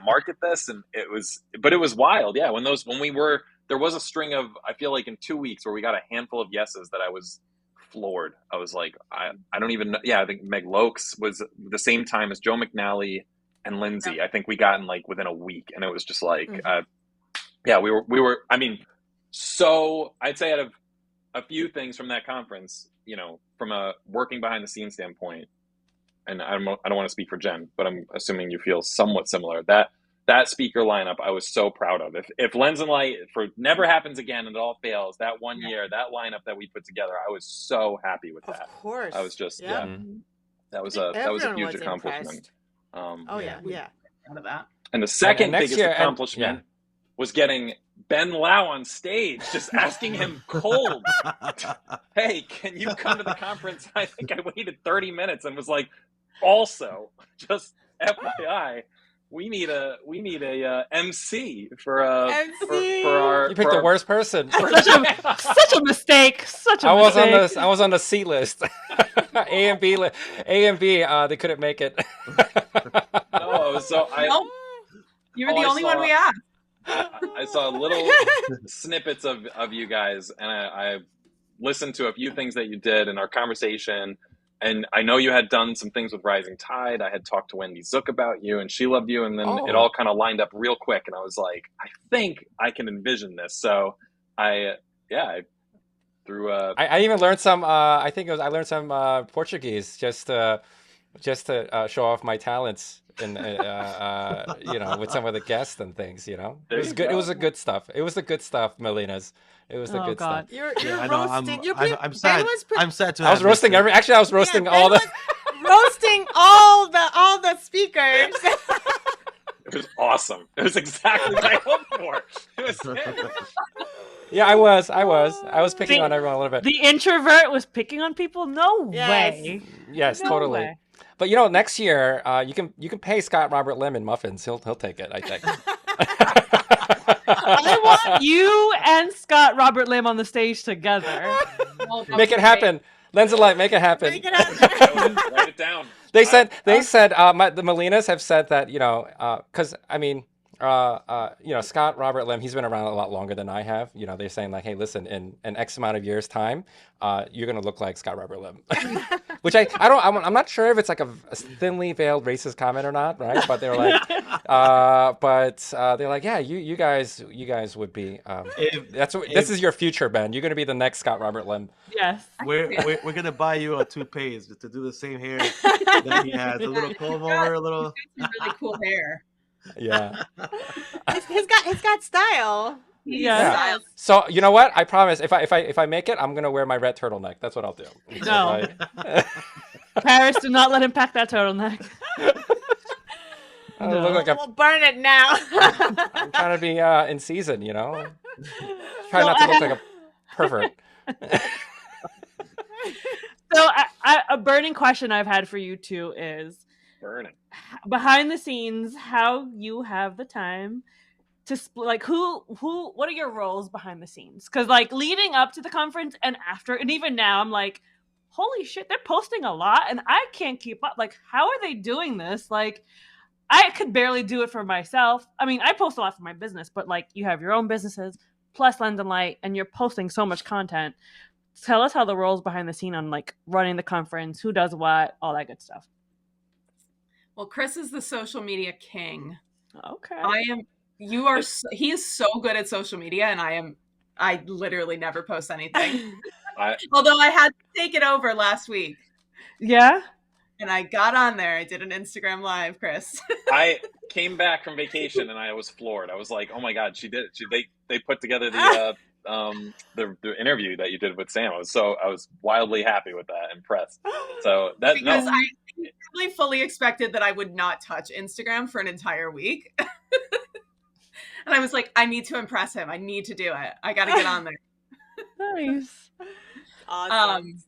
market this? And it was wild. Yeah. There was a string of, I feel like in 2 weeks where we got a handful of yeses that I was floored. I was like, I don't even know. Yeah. I think Meg Lokes was the same time as Joe McNally and Lindsay. I think we got in like within a week, and it was just like, we were, I mean, so I'd say out of a few things from that conference, from a working behind the scenes standpoint, and I don't want to speak for Jen, but I'm assuming you feel somewhat similar. That speaker lineup, I was so proud of. If Lens and Light never happens again and it all fails, that one year, that lineup that we put together, I was so happy with that. Of course. I was just Yeah. that was I think a everyone huge was accomplishment. impressed. Oh Yeah. Out of that. And the second next biggest year, accomplishment was getting Ben Lau on stage, just asking him cold, hey, can you come to the conference? I think I waited 30 minutes and was like, also, just FYI, we need a MC for MC. for our. You picked for the our- worst person. such a mistake. Such a I was mistake. I was on the C list. A and B, they couldn't make it. No, so No, you were Oh, the I only one saw- we asked. I saw little snippets of you guys, and I listened to a few things that you did in our conversation. And I know you had done some things with Rising Tide. I had talked to Wendy Zook about you, and she loved you. And then it all kind of lined up real quick. And I was like, I think I can envision this. So I threw a. I even learned some. I learned some Portuguese just to show off my talents and with some of the guests and things. It There was you good. go. It was the good stuff. It was the good stuff, Melinas. It was the Oh, good God. stuff. You're I know, roasting. I'm sad. I'm sad to. I was have roasting missed it. Actually, I was roasting Ben all the. was roasting all the speakers. It was awesome. It was exactly what I hoped for. It was. Yeah, I was picking on everyone a little bit. The introvert was picking on people? No Yes. way. Yes, No totally. way. But next year, you can pay Scott Robert Lemon muffins. He'll take it, I think. I want you and Scott Robert Lim on the stage together. Make it happen. Lens of Light, make it happen. Make it happen. Write it down. They said the Melinas have said that because I mean Scott Robert Lim, he's been around a lot longer than I have. They're saying like, hey, listen, in an X amount of years time, you're going to look like Scott Robert Lim, which I'm not sure if it's like a thinly veiled racist comment or not. Right. But they're like, they're like, yeah, you guys would be, this is your future, Ben. You're going to be the next Scott Robert Lim. Yes. We're going to buy you a toupee to do the same hair that he has. A little comb over, a little. Really cool hair. Yeah. He's got style. Yeah. So you know what? I promise if I make it, I'm gonna wear my red turtleneck. That's what I'll do. No. Paris, do not let him pack that turtleneck. I look like We'll burn it now. I'm trying to be in season, Try not to look like a pervert. So a burning question I've had for you two is burning behind the scenes, how you have the time to like what are your roles behind the scenes? Because like leading up to the conference and after, and even now, I'm like, holy shit, they're posting a lot and I can't keep up. Like, how are they doing this? Like, I could barely do it for myself. I mean, I post a lot for my business, but like you have your own businesses plus Lens and Light, and you're posting so much content. Tell us how the roles behind the scene on like running the conference, who does what, all that good stuff. Well, Chris is the social media king. Okay. He is so good at social media, and I literally never post anything. Although I had to take it over last week. Yeah. And I got on there. I did an Instagram live, Chris. I came back from vacation and I was floored. I was like, "Oh my god, she did it!" They put together the interview that you did with Sam. I was wildly happy with that, impressed. So I really fully expected that I would not touch Instagram for an entire week. And I was like, I need to impress him. I need to do it. I got to get on there. Nice. Awesome.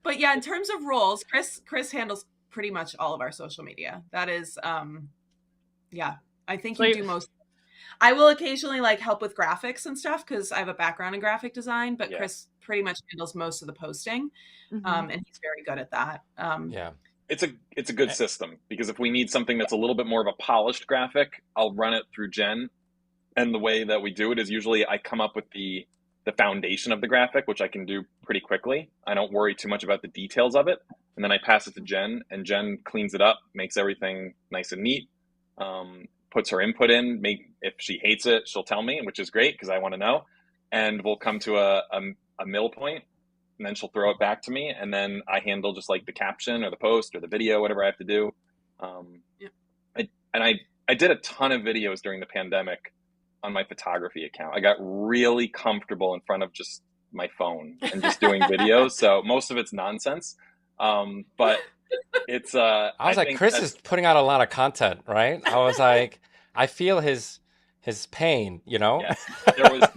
But yeah, in terms of roles, Chris handles pretty much all of our social media. That is, I think you do most. I will occasionally like help with graphics and stuff because I have a background in graphic design, but Chris pretty much handles most of the posting, and he's very good at that. It's a good system because if we need something that's a little bit more of a polished graphic, I'll run it through Jen. And the way that we do it is usually I come up with the foundation of the graphic, which I can do pretty quickly. I don't worry too much about the details of it. And then I pass it to Jen, and Jen cleans it up, makes everything nice and neat, puts her input in. If she hates it, she'll tell me, which is great because I want to know. And we'll come to a middle point, and then she'll throw it back to me. And then I handle just like the caption or the post or the video, whatever I have to do. I did a ton of videos during the pandemic on my photography account. I got really comfortable in front of just my phone and just doing videos. So most of it's nonsense. But it's I was like, Chris is putting out a lot of content, right? I was like, I feel his pain, Yes, there was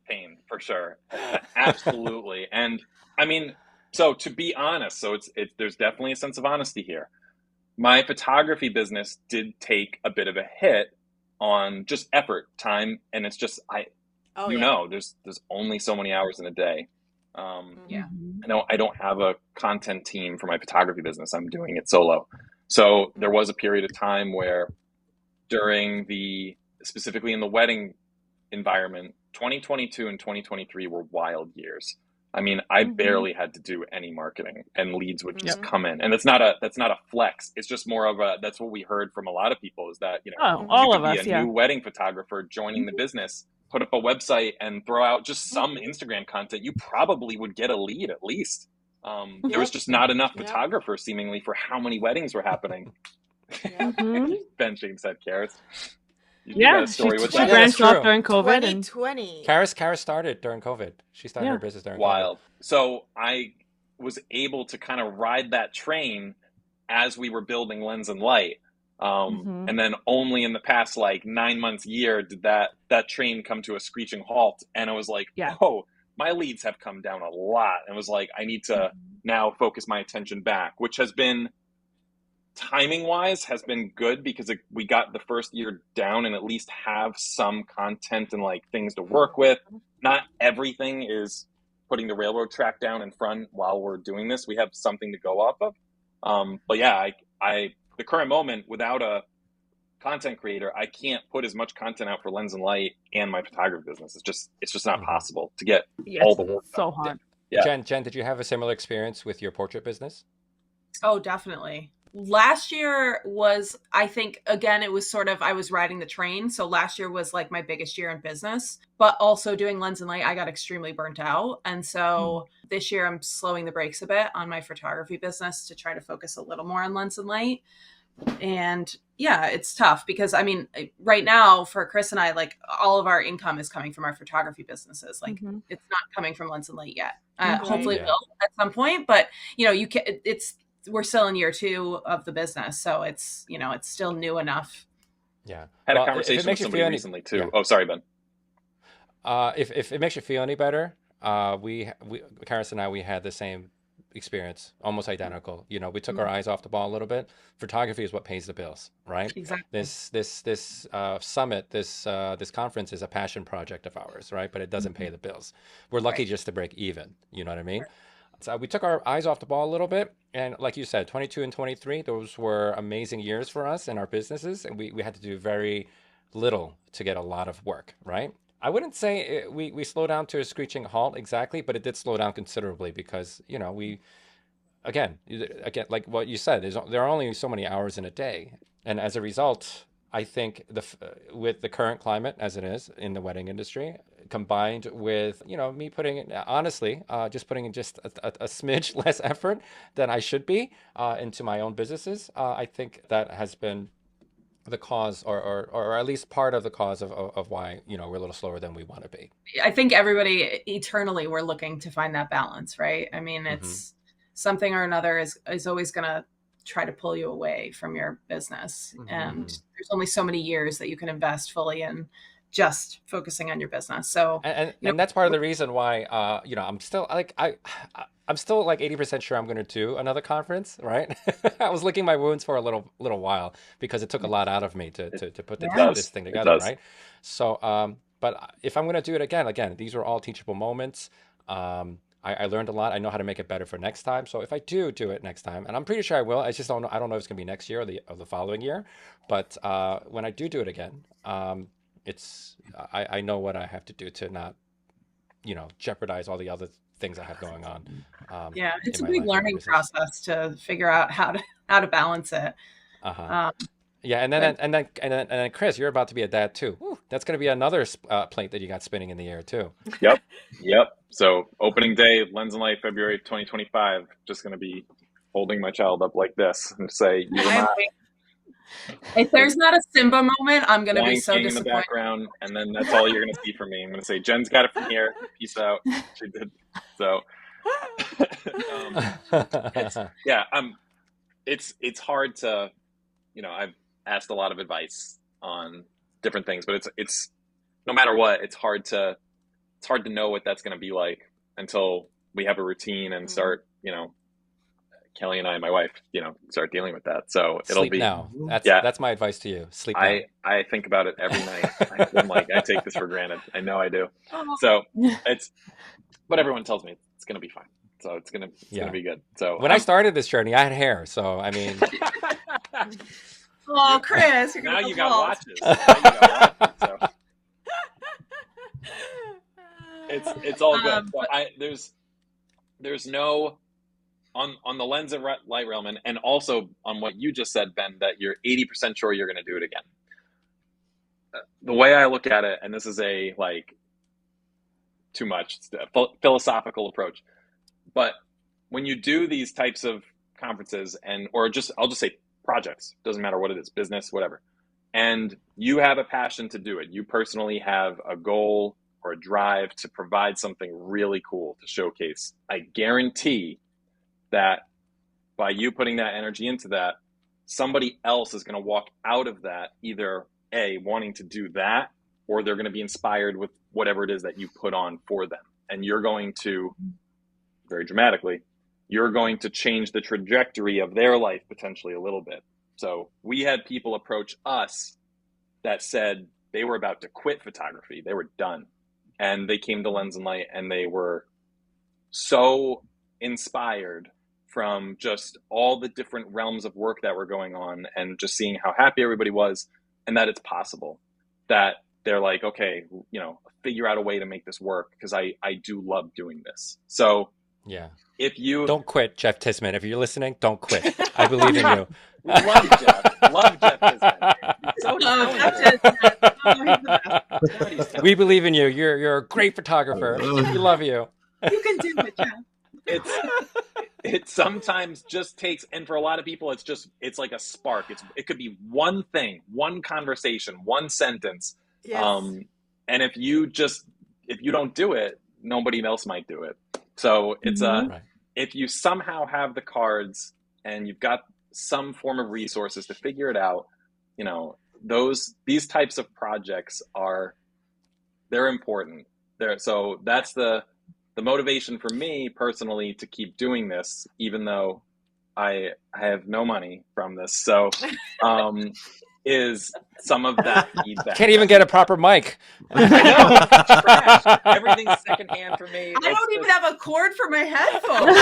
pain for sure. Absolutely. And I mean, so to be honest, there's definitely a sense of honesty here. My photography business did take a bit of a hit on just effort, time, and it's just there's only so many hours in a day. I don't have a content team for my photography business. I'm doing it solo. So there was a period of time where specifically in the wedding environment, 2022 and 2023 were wild years. I mean, I barely had to do any marketing, and leads would just come in. And that's not a flex. It's just more of that's what we heard from a lot of people is that, all of us, new wedding photographer joining the business, put up a website and throw out just some Instagram content. You probably would get a lead at least. There was just not enough photographers seemingly for how many weddings were happening. Ben shaking his head, Karis. She branched off during COVID. 2020. Karis started during COVID. She started her business during COVID. COVID. So I was able to kind of ride that train as we were building Lens and Light. And then only in the past 9 months, year, did that train come to a screeching halt. And I was like, oh, my leads have come down a lot. And it was like, I need to now focus my attention back, which has been, timing wise, has been good because we got the first year down and at least have some content and things to work with. Not everything is putting the railroad track down in front while we're doing this. We have something to go off of. But yeah, the current moment without a content creator, I can't put as much content out for Lens and Light and my photography business. It's just not possible to get all the work so done. hard. Yeah. Jen, did you have a similar experience with your portrait business? Oh, definitely. Last year was, I think, again, it was sort of, I was riding the train. So last year was like my biggest year in business, but also doing Lens and Light, I got extremely burnt out. And so this year I'm slowing the brakes a bit on my photography business to try to focus a little more on Lens and Light. And yeah, it's tough because I mean, right now for Chris and I, like all of our income is coming from our photography businesses. Like it's not coming from Lens and Light yet. Hopefully it will at some point, but you know, you can, we're still in year 2 of the business. So it's, you know, it's still new enough. Yeah. Had a conversation with somebody recently too. Yeah. Oh, sorry, Ben. If it makes you feel any better, we Karis and I, we had the same experience, almost identical. You know, we took our eyes off the ball a little bit. Photography is what pays the bills, right? Exactly. This summit, this conference is a passion project of ours, right? But it doesn't pay the bills. We're lucky just to break even. You know what I mean? Right. So we took our eyes off the ball a little bit, and like you said, 22 and 23, those were amazing years for us and our businesses, and we had to do very little to get a lot of work, right? I wouldn't say we slowed down to a screeching halt exactly, but it did slow down considerably because, you know, again, like what you said, there are only so many hours in a day. And as a result, I think with the current climate as it is in the wedding industry, combined with, you know, me putting in, honestly, just putting in just a smidge less effort than I should be into my own businesses, I think that has been the cause or at least part of the cause of why, you know, we're a little slower than we want to be. I think everybody eternally we're looking to find that balance, right? I mean, it's something or another is always going to try to pull you away from your business. And there's only so many years that you can invest fully in just focusing on your business. So, and that's part of the reason why, you know, I'm still like, I'm still like 80% sure I'm going to do another conference, right? I was licking my wounds for a little while because it took a lot out of me to put this thing together, right? So, but if I'm going to do it again, these were all teachable moments. I learned a lot. I know how to make it better for next time. So if I do it next time, and I'm pretty sure I will, I just don't know. I don't know if it's going to be next year or the following year. But when I do it again, I know what I have to do to not, you know, jeopardize all the other things I have going on. Yeah, it's a big learning process to figure out how to balance it. Yeah, and then Chris, you're about to be a dad too. Woo, that's going to be another plate that you got spinning in the air too. Yep. So opening day, Lens and Light, February 2025. Just going to be holding my child up like this and say, if there's not a Simba moment, I'm going to be so disappointed. In the background, and then that's all you're going to see from me. I'm going to say, Jen's got it from here. Peace out. She did. So, it's hard to, you know, I've asked a lot of advice on different things, but it's no matter what, it's hard to know what that's going to be like until we have a routine and start, you know, Kelly and I, my wife, you know, start dealing with that. So it'll be now. That's my advice to you. Sleep now. I think about it every night. I'm like, I take this for granted. I know I do. So but everyone tells me it's going to be fine. So it's going to be good. So when I started this journey, I had hair. So, I mean. Oh, Chris, now you got watches. So. It's all good. So there's no on the Lens and Light realm, and also on what you just said, Ben, that you're 80% sure you're going to do it again. The way I look at it, and this is a too much philosophical approach, but when you do these types of conferences I'll just say projects, doesn't matter what it is, business, whatever, and you have a passion to do it, you personally have a goal or a drive to provide something really cool to showcase, I guarantee that by you putting that energy into that, somebody else is going to walk out of that either wanting to do that, or they're going to be inspired with whatever it is that you put on for them. And you're going to, very dramatically, you're going to change the trajectory of their life potentially a little bit. So we had people approach us that said they were about to quit photography. They were done. And they came to Lens and Light, and they were so inspired from just all the different realms of work that were going on and just seeing how happy everybody was, and that it's possible, that they're like, okay, figure out a way to make this work, because I do love doing this. So Yeah. if you Don't quit, Jeff Tisman. If you're listening, don't quit. I believe in you. we love Jeff Tisman. So talented. God, he's We talented. believe in you. You're a great photographer. We love you. You can do it, Jeff. It sometimes just takes, and for a lot of people, it's like a spark. It could be one thing, one conversation, one sentence. Yes. And if you don't do it, nobody else might do it. So it's Right. if you somehow have the cards and you've got some form of resources to figure it out, these types of projects they're important. So that's the motivation for me personally to keep doing this, even though I have no money from this. So is some of that feedback. Can't even get a proper mic. I know. Trash. Everything's secondhand for me. I don't even have a cord for my headphones.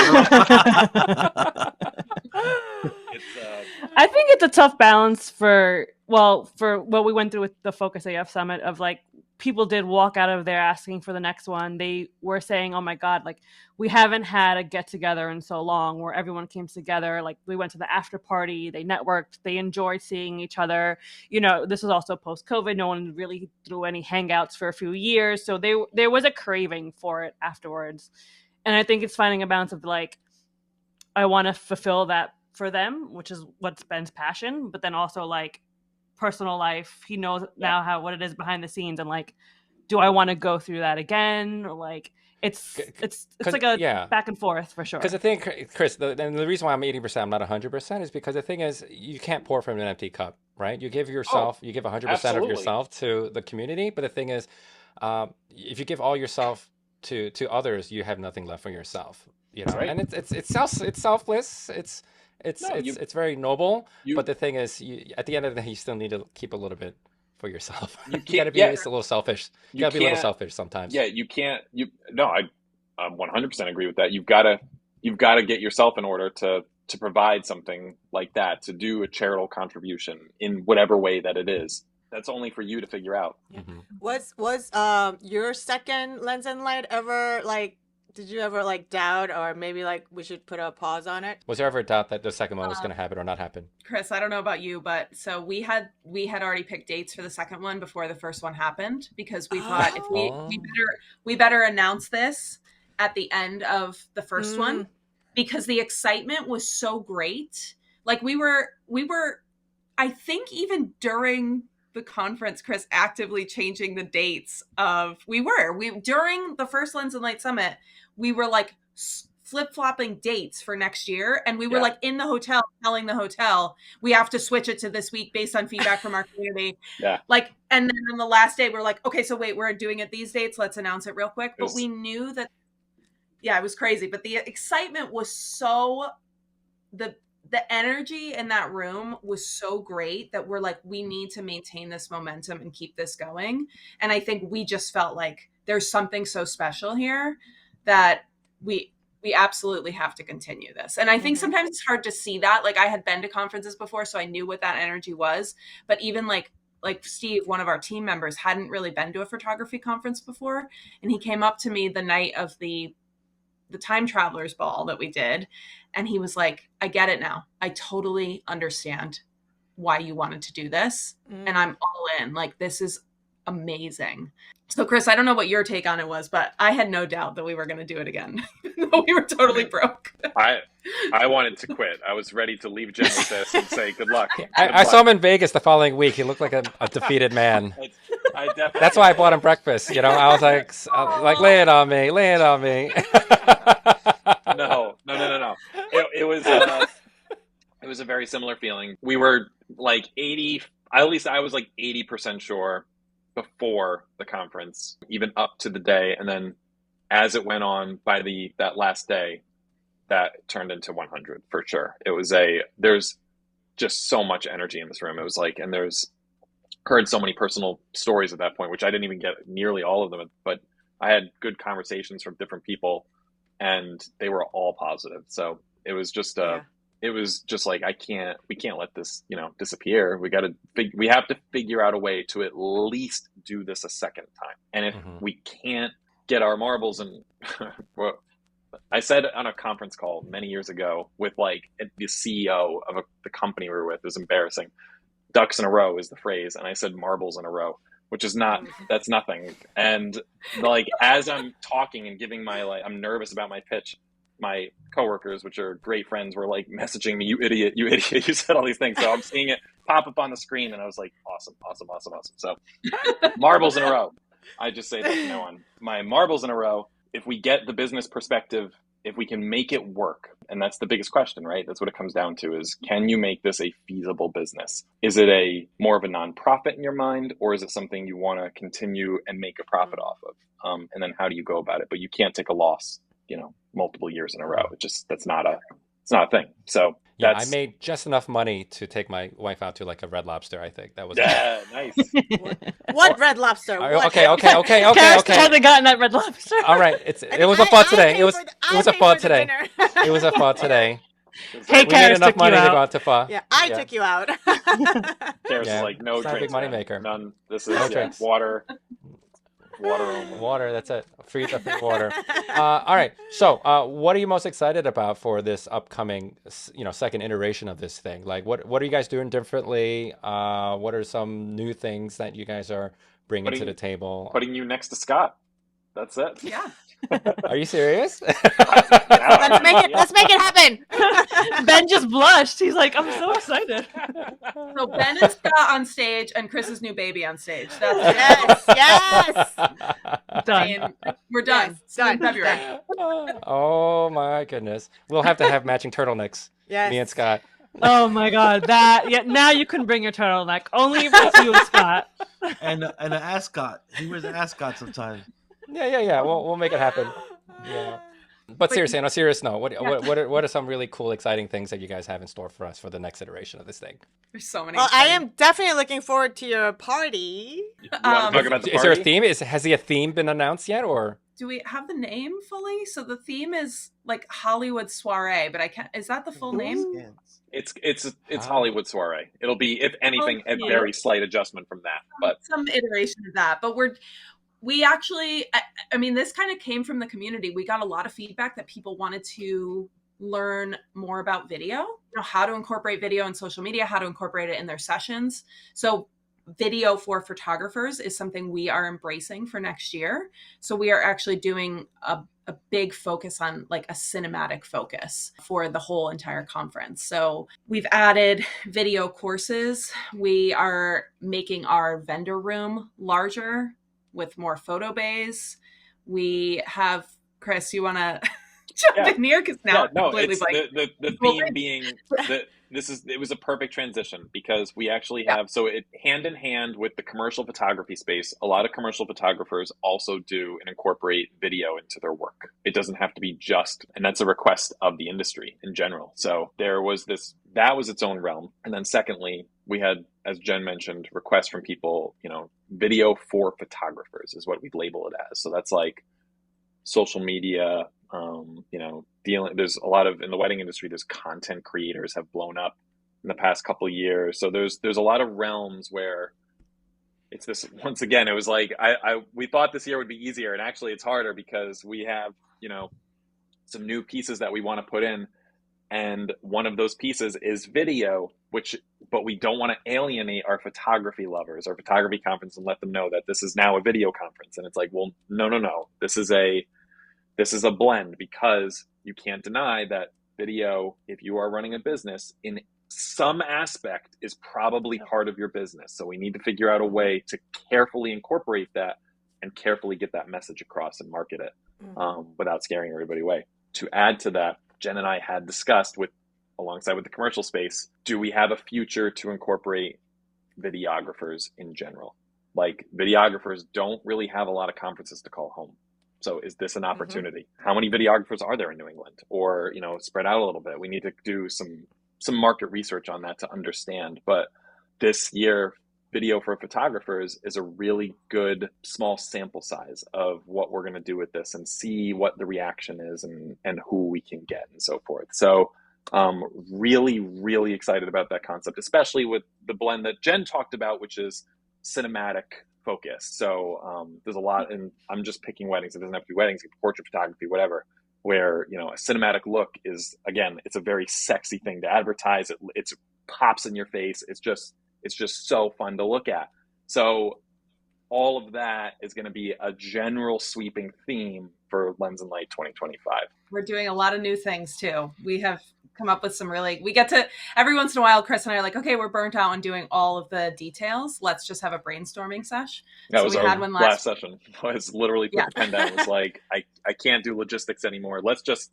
I think it's a tough balance for what we went through with the Focus AF Summit, of like, people did walk out of there asking for the next one. They were saying, oh my God, like, we haven't had a get together in so long where everyone came together. Like, we went to the after party, they networked, they enjoyed seeing each other. This was also post COVID. No one really threw any hangouts for a few years. So there was a craving for it afterwards. And I think it's finding a balance of like, I want to fulfill that for them, which is what's Ben's passion, but then also like personal life. He knows now what it is behind the scenes, and like, do I want to go through that again? Or like, it's like a back and forth for sure. Because the thing, Chris, the reason why I'm 80%, I'm not 100%, is because the thing is, you can't pour from an empty cup, right? You give yourself, you give 100% absolutely. of yourself to the community. But the thing is, if you give all yourself to others, you have nothing left for yourself. Right. And it's selfless. It's very noble. But the thing is, at the end of the day, you still need to keep a little bit for yourself. You got to be a little selfish. You got to be a little selfish sometimes. Yeah, you can't. I 100% agree with that. You've got to get yourself in order to provide something like that, to do a charitable contribution in whatever way that it is. That's only for you to figure out. Mm-hmm. Was your second Lens and Light ever like? Did you ever like doubt, or maybe like we should put a pause on it? Was there ever a doubt that the second one was going to happen or not happen? Chris, I don't know about you, but so we had already picked dates for the second one before the first one happened, because we thought if we better announce this at the end of the first one, because the excitement was so great. Like we were, I think even during the conference, Chris, actively changing the dates of, during the first Lens and Light Summit, we were like flip-flopping dates for next year. And we were like in the hotel, telling the hotel, we have to switch it to this week based on feedback from our community. Yeah. Like, and then on the last day, we're like, okay, so wait, we're doing it these dates. Let's announce it real quick. But we knew that, it was crazy. But the excitement was so, the energy in that room was so great that we're like, we need to maintain this momentum and keep this going. And I think we just felt like there's something so special here that we absolutely have to continue this. And I think sometimes it's hard to see that. Like, I had been to conferences before, so I knew what that energy was. But even like Steve, one of our team members, hadn't really been to a photography conference before. And he came up to me the night of the Time Travelers Ball that we did. And he was like, I get it now. I totally understand why you wanted to do this. And I'm all in. Like, this is amazing. So Chris, I don't know what your take on it was, but I had no doubt that we were going to do it again. We were totally broke. I wanted to quit. I was ready to leave Jenn with this and say good luck. I saw him in Vegas the follling week. He looked like a defeated man. That's why I bought him breakfast. I was like, lay it on me. No. It was a very similar feeling. We were like 80, at least I was like 80% sure before the conference, even up to the day. And then as it went on by that last day, that turned into 100 for sure. There's just so much energy in this room. It was like, and heard so many personal stories at that point, which I didn't even get nearly all of them, but I had good conversations from different people and they were all positive. So it was just it was just like, we can't let this, disappear. We have to figure out a way to at least do this a second time. And if we can't get our marbles and well, I said on a conference call many years ago with like the CEO of the company we were with, it was embarrassing. Ducks in a row is the phrase. And I said marbles in a row, which is that's nothing. And like, as I'm talking and giving I'm nervous about my pitch, my coworkers, which are great friends, were like messaging me, you idiot, you said all these things. So I'm seeing it pop up on the screen and I was like, awesome. So marbles in a row. I just say that from now on. My marbles in a row, if we get the business perspective, if we can make it work, and that's the biggest question, right? That's what it comes down to is, can you make this a feasible business? Is it more of a nonprofit in your mind, or is it something you want to continue and make a profit off of? And then how do you go about it? But you can't take a loss, multiple years in a row. It's not a thing. So yeah, I made just enough money to take my wife out to like a Red Lobster. I think that was nice. What Red Lobster? What? Okay. Karis totally gotten that Red Lobster. All right, it was a thought today. It was a thought today. It was a thought today. Hey, we Karis made enough took money you to out. go out to pho. Yeah, I took you out. Karis is like, no it's not a drinks, big money man. maker. None. This is No drinks. water only. Water, that's it. Free water. All right. So, what are you most excited about for this upcoming, second iteration of this thing? Like, what are you guys doing differently? What are some new things that you guys are bringing to the table? Putting you next to Scott. That's it. Yeah. Are you serious? Let's make it happen. Ben just blushed. He's like, I'm so excited. So Ben and Scott on stage and Chris's new baby on stage. That's Yes. Done. We're done. Yes, done. February. Oh my goodness. We'll have to have matching turtlenecks. Yes. Me and Scott. Oh my God. Now you can bring your turtleneck. Only if it's you and Scott. And an ascot. He wears an ascot sometimes. Yeah. We'll make it happen. Yeah. But seriously, on a serious note, what are some really cool, exciting things that you guys have in store for us for the next iteration of this thing? There's so many. Well, I am definitely looking forward to your party. You want to talk about the Is there a party? theme? Has a theme been announced yet, or? Do we have the name fully? So the theme is like Hollywood Soiree, but I can't. Is that the full name? It's Hollywood Soiree. It'll be, if anything, a very slight adjustment from that. But some iteration of that. But we actually, I mean, this kind of came from the community. We got a lot of feedback that people wanted to learn more about video, how to incorporate video in social media, how to incorporate it in their sessions. So video for photographers is something we are embracing for next year. So we are actually doing a big focus on like a cinematic focus for the whole entire conference. So we've added video courses. We are making our vendor room larger with more photo bays. We have, Chris, you want to jump in here? Because now completely the theme being that it was a perfect transition because we actually have, so it hand in hand with the commercial photography space, a lot of commercial photographers also do and incorporate video into their work. It doesn't have to be and that's a request of the industry in general. So that was its own realm. And then secondly, we had, as Jen mentioned, requests from people, video for photographers is what we label it as. So that's like social media, there's a lot of, in the wedding industry, there's content creators have blown up in the past couple of years. So there's a lot of realms where it's this, once again, it was like, we thought this year would be easier, and actually it's harder because we have, some new pieces that we want to put in. And one of those pieces is video, but we don't want to alienate our photography lovers, our photography conference, and let them know that this is now a video conference. And it's like, well, no. This is a blend, because you can't deny that video, if you are running a business, in some aspect is probably part of your business. So we need to figure out a way to carefully incorporate that and carefully get that message across and market it without scaring everybody away. To add to that, Jen and I had discussed alongside with the commercial space, do we have a future to incorporate videographers in general? Like, videographers don't really have a lot of conferences to call home. So is this an opportunity? How many videographers are there in New England? Or, spread out a little bit. We need to do some market research on that to understand. But this year, video for photographers is a really good small sample size of what we're going to do with this and see what the reaction is and who we can get and so forth. So Really, really excited about that concept, especially with the blend that Jenn talked about, which is cinematic focus. So there's a lot, and I'm just picking weddings. It doesn't have to be weddings, it can be portrait photography, whatever, where, you know, a cinematic look is, again, it's a very sexy thing to advertise. It pops in your face. It's just so fun to look at. So all of that is going to be a general sweeping theme for Lens and Light 2025. We're doing a lot of new things too. We have come up with some really, we get to, every once in a while, Chris and I are like, okay, we're burnt out on doing all of the details. Let's just have a brainstorming sesh. That so was we our had one last session. I was literally put Yeah. the pen down. It was like, I can't do logistics anymore. Let's just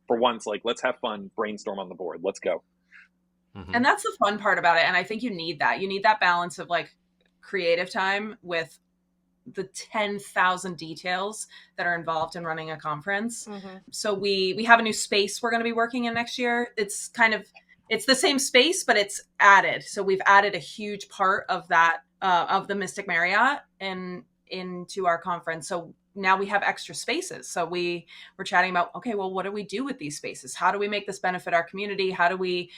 for once, like, let's have fun, brainstorm on the board. Let's go. Mhm. And that's the fun part about it. And I think you need that. You need that balance of like creative time with the 10,000 details that are involved in running a conference. Mhm. So we have a new space we're going to be working in next year. It's kind of, it's the same space, but it's added. So we've added a huge part of that, of the Mystic Marriott into our conference. So now we have extra spaces. So we're chatting about, okay, well, what do we do with these spaces? How do we make this benefit our community? How do we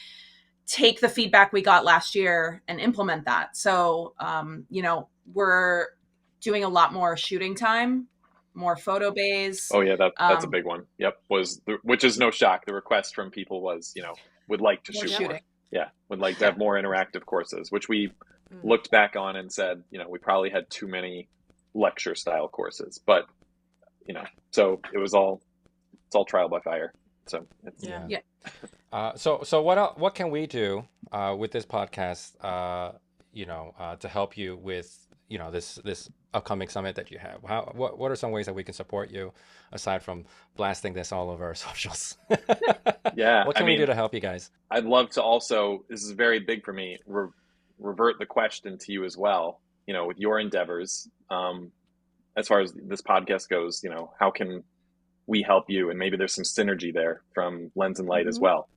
take the feedback we got last year and implement that? So, you know, we're doing a lot more shooting time, more photo bays. Oh yeah, that's a big one. Yep, which is no shock. The request from people was, you know, would like to More shoot shooting. more. Yeah, would like to have more interactive courses, which we looked back on and said, you know, we probably had too many lecture style courses, but you know, so it's all trial by fire. So it's, Yeah. So what can we do with this podcast, to help you with, you know, this upcoming summit that you have? What are some ways that we can support you aside from blasting this all over our socials? Yeah, What can we do to help you guys? I'd love to also, this is very big for me, revert the question to you as well, you know, with your endeavors, as far as this podcast goes, you know, how can we help you? And maybe there's some synergy there from Lens and Light as well.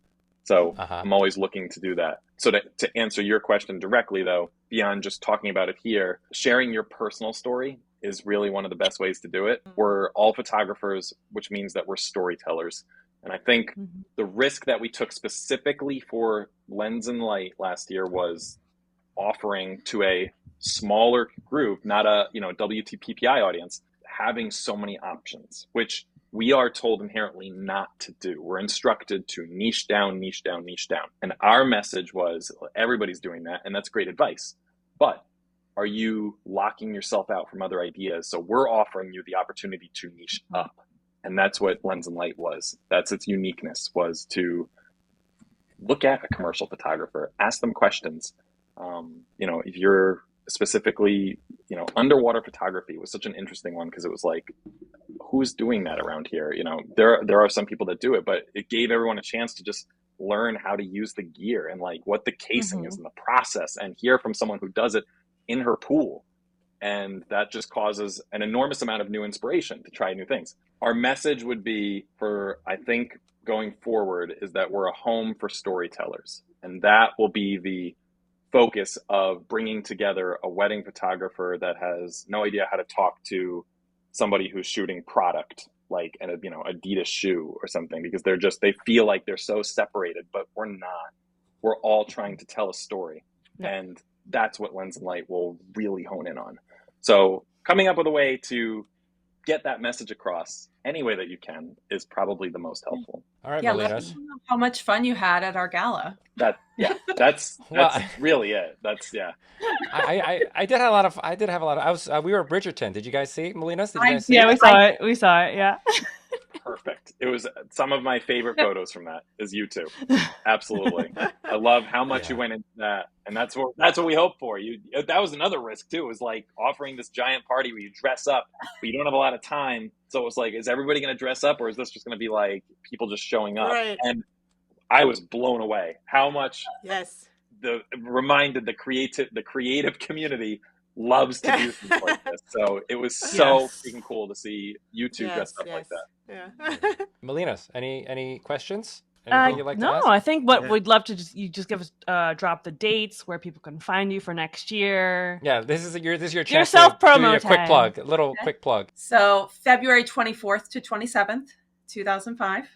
So I'm always looking to do that. So to answer your question directly, though, beyond just talking about it here, sharing your personal story is really one of the best ways to do it. We're all photographers, which means that we're storytellers. And I think the risk that we took specifically for Lens and Light last year was offering to a smaller group, not a, you know, WTPPI audience, having so many options, which we are told inherently not to do. We're instructed to niche down, niche down, niche down. And our message was, everybody's doing that, and that's great advice. But are you locking yourself out from other ideas? So we're offering you the opportunity to niche up. And that's what Lens and Light was. That's its uniqueness, was to look at a commercial photographer, ask them questions. You know, if you're specifically, you know, underwater photography was such an interesting one, because it was like, who's doing that around here? You know, there are some people that do it, but it gave everyone a chance to just learn how to use the gear and like what the casing is and the process, and hear from someone who does it in her pool. And that just causes an enormous amount of new inspiration to try new things. Our message would be, for, I think, going forward, is that we're a home for storytellers. And that will be the focus of bringing together a wedding photographer that has no idea how to talk to somebody who's shooting product, like an, you know, Adidas shoe or something, because they feel like they're so separated, but we're not. We're all trying to tell a story. And that's what Lens and Light will really hone in on. So coming up with a way to get that message across any way that you can is probably the most helpful. All right, Let Melinas. us know how much fun you had at our gala. That's really it. I did have a lot of. We were at Bridgerton. Did you guys see it, Melinas? Did you guys see Yeah, it? we saw it. Yeah. Perfect. It was some of my favorite photos from that is you two. Absolutely. I love how much you went into that. And that's what we hope for. That was another risk too. It was like offering this giant party where you dress up, but you don't have a lot of time. So it was like, is everybody going to dress up, or is this just going to be like people just showing up? Right. And I was blown away how much the creative community loves to do things like this. So it was so freaking cool to see you two dressed up like that. Yeah. Melinas, any questions? Anything you'd like to no, ask? I think what we'd love to just give us drop the dates where people can find you for next year. Yeah, this is your chance Your to self-promo do a quick time. plug, a little quick plug. So February 24th to 27th, 2005.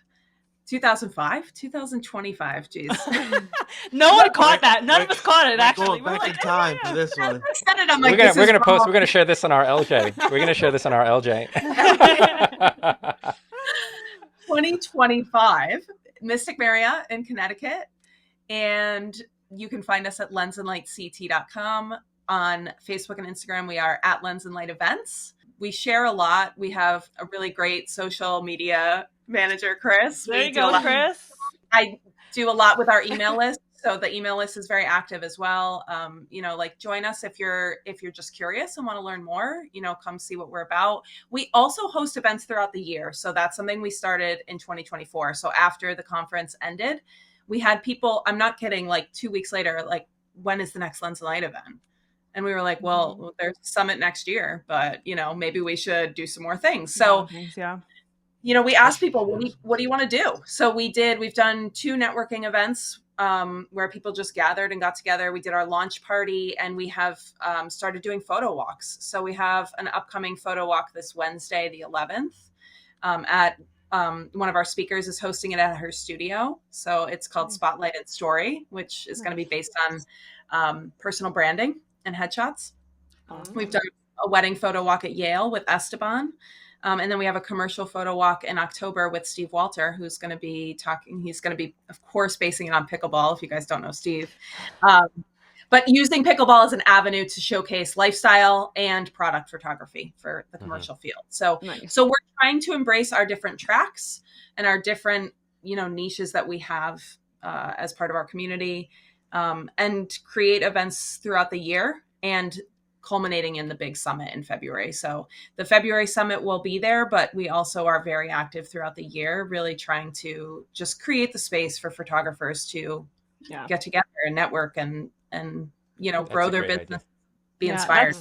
2005, 2025. Geez. No one caught that. None of us caught it. Actually, Going back in time for this one. I said it. I'm like, We're gonna post. We're gonna share this on our LJ. We're gonna share this on our LJ. 2025, Mystic Marriott in Connecticut, and you can find us at lensandlightct.com. On Facebook and Instagram, we are at Lens and Light Events. We share a lot. We have a really great social media manager, Chris. There you go, Chris. I do a lot with our email list. So the email list is very active as well. Like join us if you're just curious and want to learn more, come see what we're about. We also host events throughout the year. So that's something we started in 2024. So after the conference ended, we had people, I'm not kidding, like 2 weeks later, like, when is the next Lens and Light event? And we were like, well, there's a summit next year, but maybe we should do some more things. So yeah. We asked people, what do you want to do? So we've done 2 networking events where people just gathered and got together. We did our launch party, and we have started doing photo walks. So we have an upcoming photo walk this Wednesday, the 11th, at one of our speakers is hosting it at her studio. So it's called Spotlight and Story, which is going to be based on personal branding and headshots. We've done a wedding photo walk at Yale with Esteban. And then we have a commercial photo walk in October with Steve Walter, who's going to be talking. He's going to be, of course, basing it on pickleball, if you guys don't know Steve. But using pickleball as an avenue to showcase lifestyle and product photography for the commercial field. So, Nice. So we're trying to embrace our different tracks and our different, niches that we have as part of our community, and create events throughout the year, and culminating in the big summit in February. So the February summit will be there, but we also are very active throughout the year, really trying to just create the space for photographers to get together and network and grow their business, be inspired.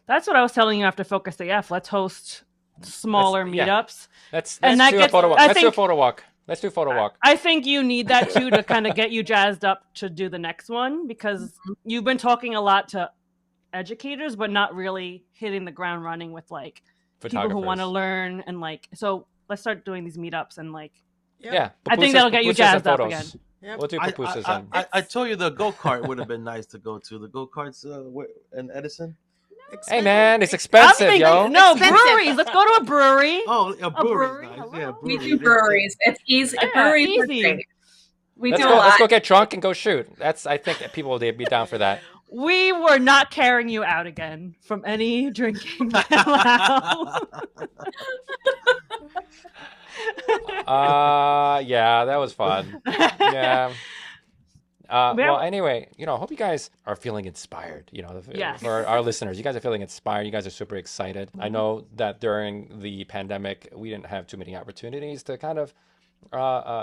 That's what I was telling you after Focus AF. Let's host smaller meetups. Let's do a photo walk. Let's do a photo walk. Let's do a photo walk. I think you need that too to kind of get you jazzed up to do the next one, because you've been talking a lot to educators, but not really hitting the ground running with like people who want to learn, and like, so let's start doing these meetups and like, yeah. I think that'll get you jazzed up again. Yep. We'll do pupusas. I told you the go-kart would have been nice to go to. The go-karts in Edison. Hey man, it's expensive, yo. No, breweries. Let's go to a brewery. Oh, a brewery. Nice. Yeah, We do breweries. It's easy. Breweries are great. Let's go get drunk and go shoot. I think people will be down for that. We were not carrying you out again from any drinking. Yeah, that was fun. Yeah. Well, anyway, I hope you guys are feeling inspired. For our listeners, you guys are feeling inspired. You guys are super excited. I know that during the pandemic, we didn't have too many opportunities to kind of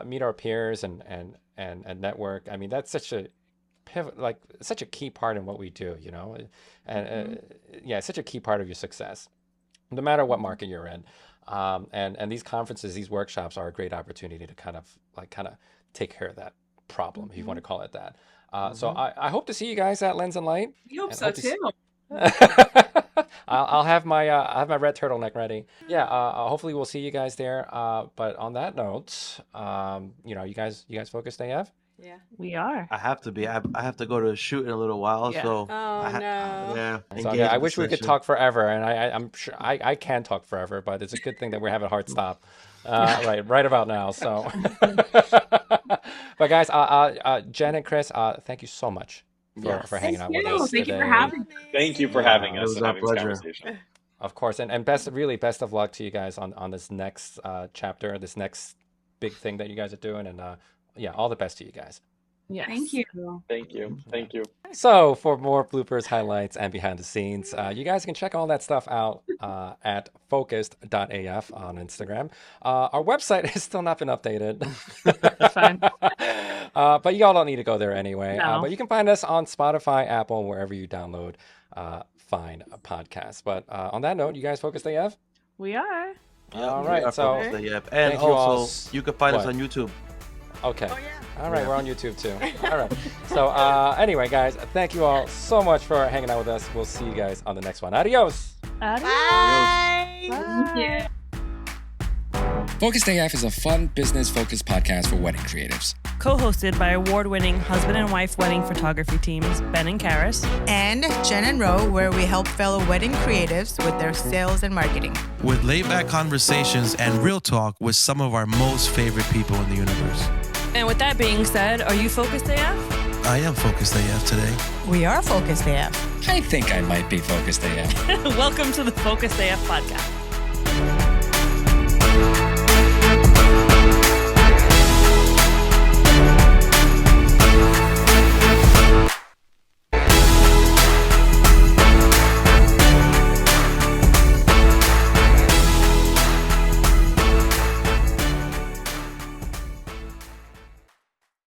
meet our peers and network. I mean, that's such a such a key part in what we do, and it's such a key part of your success, no matter what market you're in. And these conferences, these workshops are a great opportunity to kind of take care of that problem, if you want to call it that. So I hope to see you guys at Lens and Light. We hope so too. I'll have my red turtleneck ready. Yeah. Hopefully we'll see you guys there. But on that note, you guys focused AF? Yeah, we are. I have to be. I have to go to a shoot in a little while. Yeah. So. No. So I wish we could talk forever, and I'm sure I can talk forever, but it's a good thing that we're having a hard stop, right about now. So, but guys, Jen and Chris, thank you so much for hanging out with us. Thank you for having me. Thank you for having us It was and our having this pleasure. conversation. Of course, and best of luck to you guys on this next chapter, this next big thing that you guys are doing, and all the best to you guys. Yes. Thank you. Thank you. Thank you. So for more bloopers, highlights, and behind the scenes, you guys can check all that stuff out at focused.af on Instagram. Our website has still not been updated. That's fine. But you all don't need to go there anyway. No. But you can find us on Spotify, Apple, wherever you download fine podcasts. But on that note, you guys focused AF? We are. All right. So and thank you all. also you can find us on YouTube. Okay. Oh, yeah. All right, we're on YouTube too. All right. So anyway, guys, thank you all so much for hanging out with us. We'll see you guys on the next one. Adios. Adios. Bye. Bye. Thank you. Focused AF is a fun, business-focused podcast for wedding creatives. Co-hosted by award-winning husband and wife wedding photography teams Ben and Karis and Jenn Ro, where we help fellow wedding creatives with their sales and marketing. With laid-back conversations and real talk with some of our most favorite people in the universe. And with that being said, are you focused AF? I am Focused AF today. We are Focused AF. I think I might be Focused AF. Welcome to the Focused AF podcast.